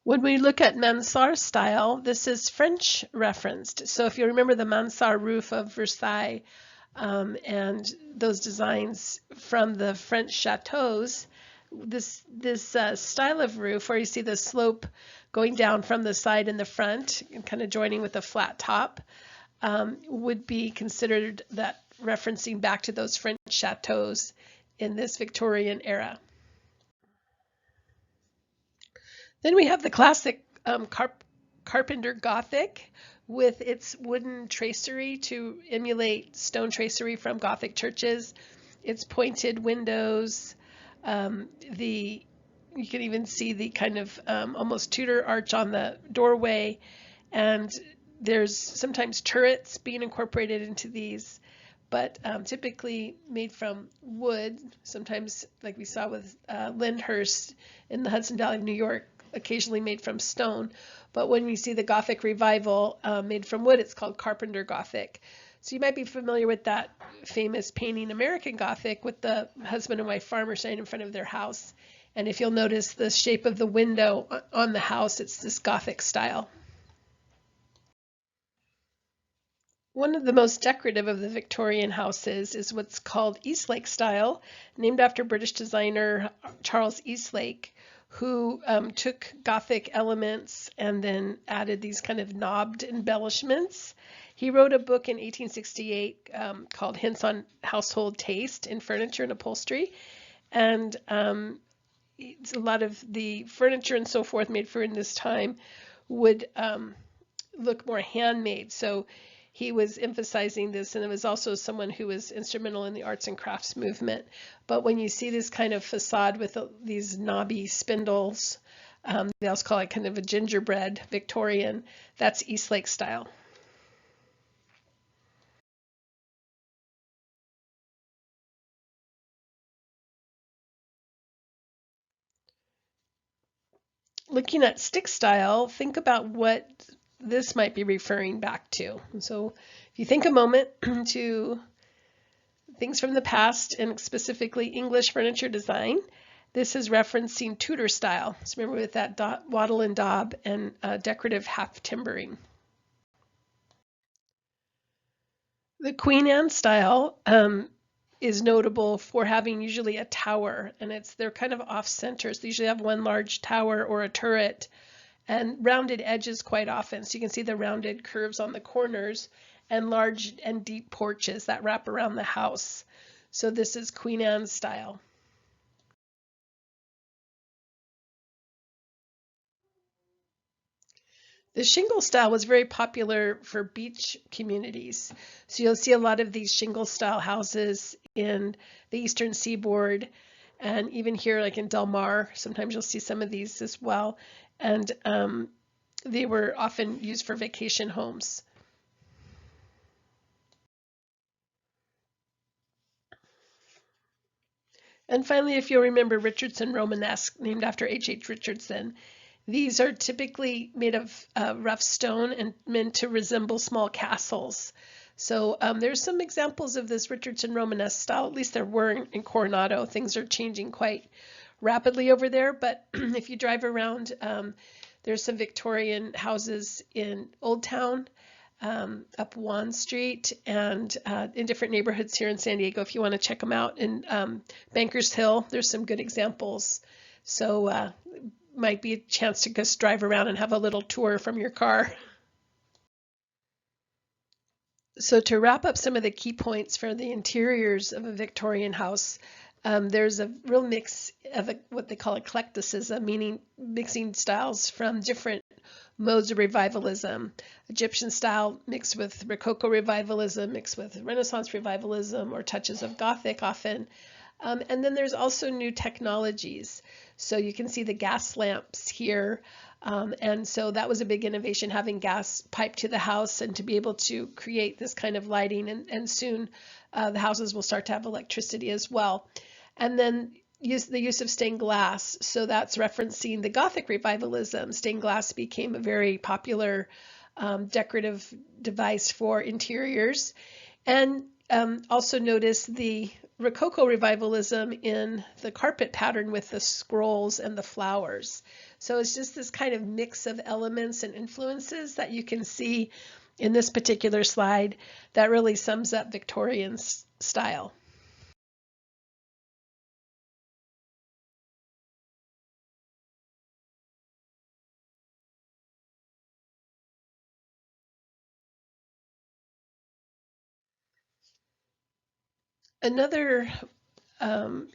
When we look at Mansard style, this is French referenced. So if you remember the Mansard roof of Versailles and those designs from the French chateaus, this style of roof where you see the slope going down from the side and the front and kind of joining with a flat top would be considered that referencing back to those French chateaus in this Victorian era. Then we have the classic Carpenter Gothic with its wooden tracery to emulate stone tracery from Gothic churches, its pointed windows, you can even see the kind of almost Tudor arch on the doorway, and there's sometimes turrets being incorporated into these, but typically made from wood, sometimes like we saw with Lyndhurst in the Hudson Valley of New York, occasionally made from stone. But when we see the Gothic revival made from wood, it's called Carpenter Gothic. So you might be familiar with that famous painting American Gothic with the husband and wife farmer standing in front of their house. And if you'll notice the shape of the window on the house, it's this Gothic style. One of the most decorative of the Victorian houses is what's called Eastlake style, named after British designer Charles Eastlake, who took Gothic elements and then added these kind of knobbed embellishments. He wrote a book in 1868 called Hints on Household Taste in Furniture and Upholstery, and a lot of the furniture and so forth made for in this time would look more handmade. So he was emphasizing this, and it was also someone who was instrumental in the arts and crafts movement. But when you see this kind of facade with these knobby spindles, they also call it kind of a gingerbread Victorian, that's Eastlake style. Looking at stick style, think about what this might be referring back to. So if you think a moment to things from the past and specifically English furniture design, this is referencing Tudor style. So remember with that wattle and daub and decorative half timbering. The Queen Anne style is notable for having usually a tower, and they're kind of off center. So they usually have one large tower or a turret and rounded edges quite often. So you can see the rounded curves on the corners and large and deep porches that wrap around the house. So this is Queen Anne's style. The shingle style was very popular for beach communities. So you'll see a lot of these shingle style houses in the eastern seaboard, and even here like in Del Mar, sometimes you'll see some of these as well. And they were often used for vacation homes. And finally, if you'll remember, Richardson Romanesque, named after H.H. Richardson. These are typically made of rough stone and meant to resemble small castles. So there's some examples of this Richardson Romanesque style. At least there were in Coronado. Things are changing quite rapidly over there. But if you drive around, there's some Victorian houses in Old Town, up Juan Street, and in different neighborhoods here in San Diego. If you want to check them out in Bankers Hill, there's some good examples. So might be a chance to just drive around and have a little tour from your car. So to wrap up some of the key points for the interiors of a Victorian house, there's a real mix of what they call eclecticism, meaning mixing styles from different modes of revivalism. Egyptian style mixed with Rococo revivalism, mixed with Renaissance revivalism, or touches of Gothic often. And then there's also new technologies. So you can see the gas lamps here. And so that was a big innovation, having gas piped to the house and to be able to create this kind of lighting. And soon the houses will start to have electricity as well. And then the use of stained glass. So that's referencing the Gothic revivalism. Stained glass became a very popular decorative device for interiors. And also notice the Rococo revivalism in the carpet pattern with the scrolls and the flowers. So it's just this kind of mix of elements and influences that you can see in this particular slide that really sums up Victorian style. Another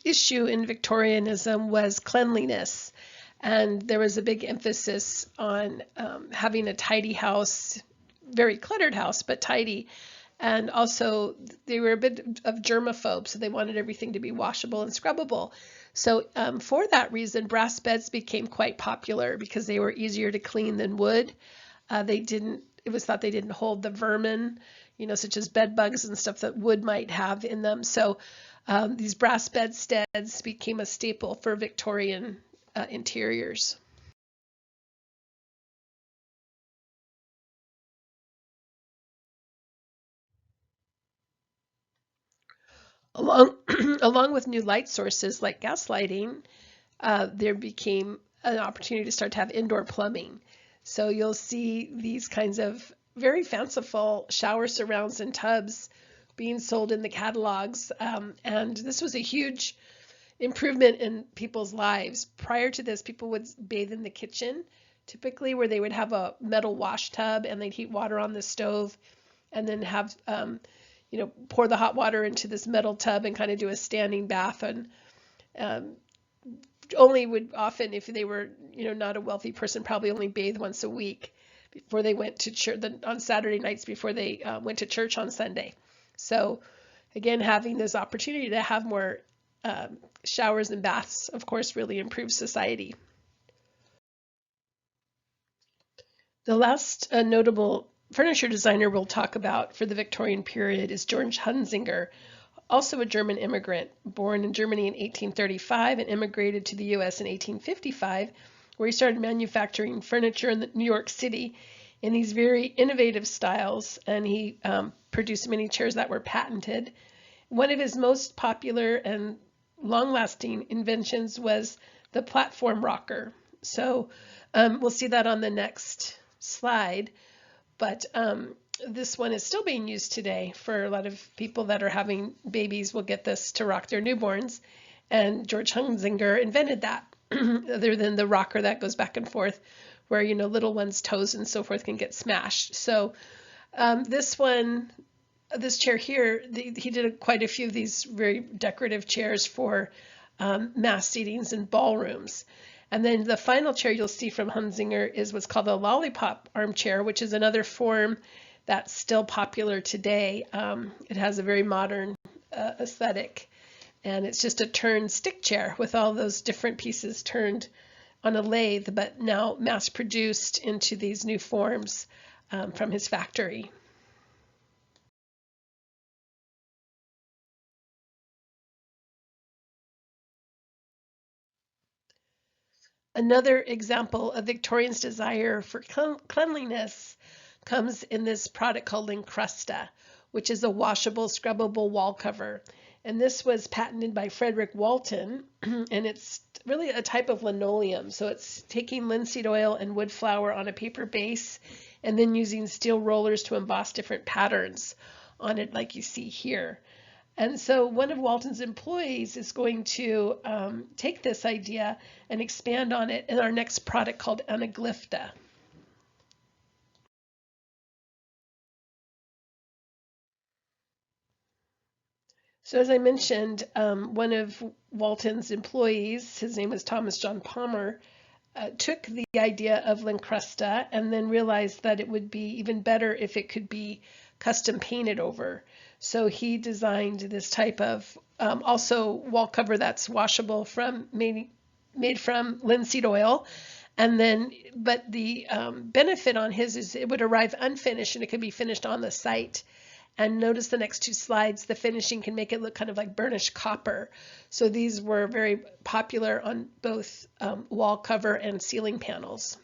issue in Victorianism was cleanliness, and there was a big emphasis on having a tidy house, very cluttered house, but tidy. And also they were a bit of germaphobe, so they wanted everything to be washable and scrubbable. So for that reason, brass beds became quite popular because they were easier to clean than wood. It was thought they didn't hold the vermin, such as bed bugs and stuff that wood might have in them. So these brass bedsteads became a staple for Victorian interiors. Along with new light sources like gas lighting, there became an opportunity to start to have indoor plumbing. So you'll see these kinds of very fanciful shower surrounds and tubs being sold in the catalogs. And this was a huge improvement in people's lives. Prior to this, people would bathe in the kitchen, typically where they would have a metal wash tub and they'd heat water on the stove and then have, pour the hot water into this metal tub and kind of do a standing bath. And only would often, if they were, not a wealthy person, probably only bathe once a week before they went to church, on Saturday nights before they went to church on Sunday. So again, having this opportunity to have more showers and baths, of course, really improves society. The last notable furniture designer we'll talk about for the Victorian period is George Hunsinger, also a German immigrant, born in Germany in 1835 and immigrated to the U.S. in 1855, where he started manufacturing furniture in New York City in these very innovative styles, and he produced many chairs that were patented. One of his most popular and long-lasting inventions was the platform rocker. So we'll see that on the next slide. But this one is still being used today for a lot of people that are having babies will get this to rock their newborns. And George Hunsinger invented that, other than the rocker that goes back and forth, where, you know, little ones' toes and so forth can get smashed. So this chair here, he did quite a few of these very decorative chairs for mass seatings and ballrooms. And then the final chair you'll see from Hunsinger is what's called a lollipop armchair, which is another form that's still popular today. It has a very modern aesthetic, and it's just a turned stick chair with all those different pieces turned on a lathe, but now mass produced into these new forms from his factory. Another example of Victorian's desire for cleanliness comes in this product called Lincrusta, which is a washable, scrubbable wall cover. And this was patented by Frederick Walton, and it's really a type of linoleum. So it's taking linseed oil and wood flour on a paper base and then using steel rollers to emboss different patterns on it, like you see here. And so one of Walton's employees is going to take this idea and expand on it in our next product called Anaglypta. So as I mentioned, one of Walton's employees, his name was Thomas John Palmer, took the idea of Lincrusta and then realized that it would be even better if it could be custom painted over. So he designed this type of also wall cover that's washable made from linseed oil. And then, but the benefit on his is it would arrive unfinished and it could be finished on the site. And notice the next two slides, the finishing can make it look kind of like burnished copper. So these were very popular on both wall cover and ceiling panels.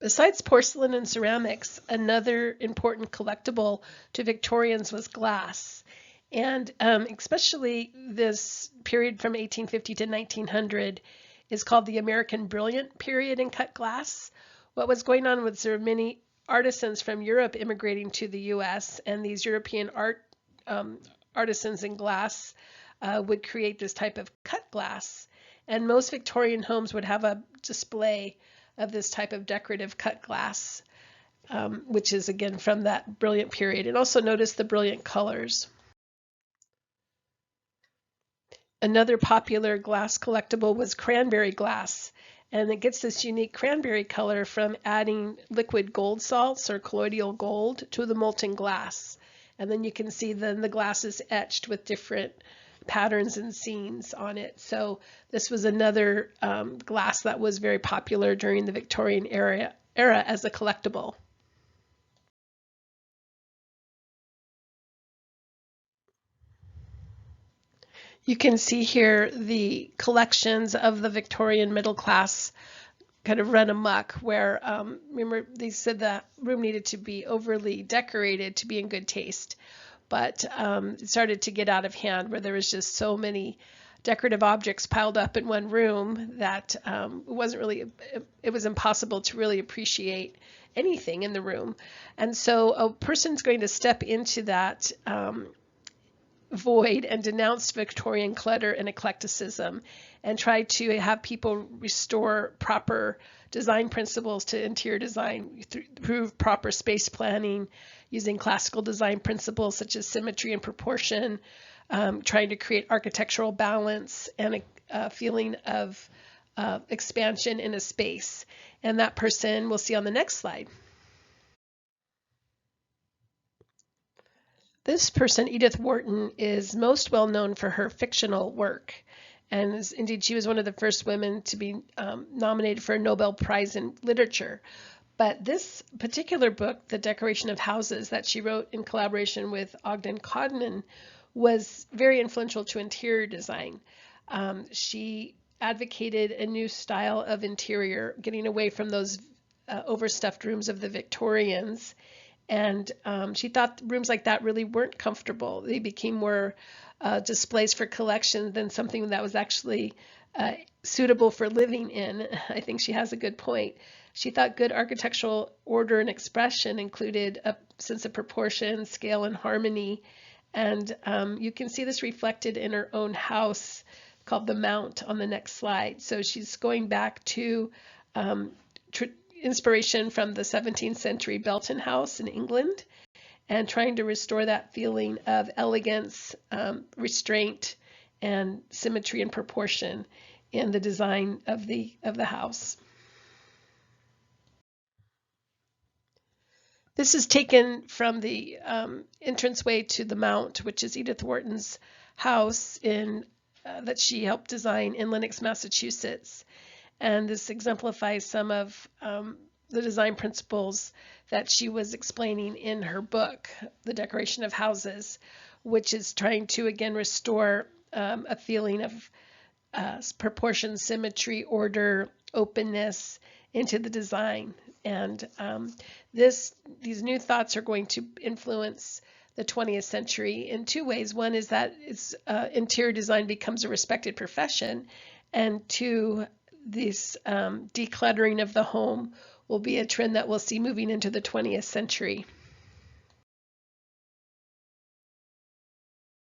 Besides porcelain and ceramics, another important collectible to Victorians was glass. And especially this period from 1850 to 1900 is called the American Brilliant period in cut glass. What was going on was there were many artisans from Europe immigrating to the US, and these European artisans in glass would create this type of cut glass. And most Victorian homes would have a display of this type of decorative cut glass, which is again from that brilliant period. And also notice the brilliant colors. Another popular glass collectible was cranberry glass, and it gets this unique cranberry color from adding liquid gold salts or colloidal gold to the molten glass. And then you can see then the glass is etched with different patterns and scenes on it. So this was another glass that was very popular during the Victorian era as a collectible. You can see here the collections of the Victorian middle class kind of run amok, where remember they said the room needed to be overly decorated to be in good taste, but it started to get out of hand where there was just so many decorative objects piled up in one room that it was impossible to really appreciate anything in the room. And so a person's going to step into that void and denounce Victorian clutter and eclecticism and try to have people restore proper design principles to interior design through proper space planning, using classical design principles such as symmetry and proportion, trying to create architectural balance and a feeling of expansion in a space. And that person we'll see on the next slide. This person, Edith Wharton, is most well known for her fictional work. And indeed, she was one of the first women to be nominated for a Nobel Prize in Literature. But this particular book, The Decoration of Houses, that she wrote in collaboration with Ogden Codman, was very influential to interior design. She advocated a new style of interior, getting away from those overstuffed rooms of the Victorians, And she thought rooms like that really weren't comfortable. They became more displays for collection than something that was actually suitable for living in. I think she has a good point. She thought good architectural order and expression included a sense of proportion, scale, and harmony. And you can see this reflected in her own house called the Mount on the next slide. So she's going back to inspiration from the 17th century Belton House in England and trying to restore that feeling of elegance, restraint, and symmetry and proportion in the design of the house. This is taken from the entranceway to the Mount, which is Edith Wharton's house in that she helped design in Lenox, Massachusetts. And this exemplifies some of the design principles that she was explaining in her book, The Decoration of Houses, which is trying to, again, restore a feeling of proportion, symmetry, order, openness into the design. And these new thoughts are going to influence the 20th century in two ways. One is that interior design becomes a respected profession, and two, this decluttering of the home will be a trend that we'll see moving into the 20th century.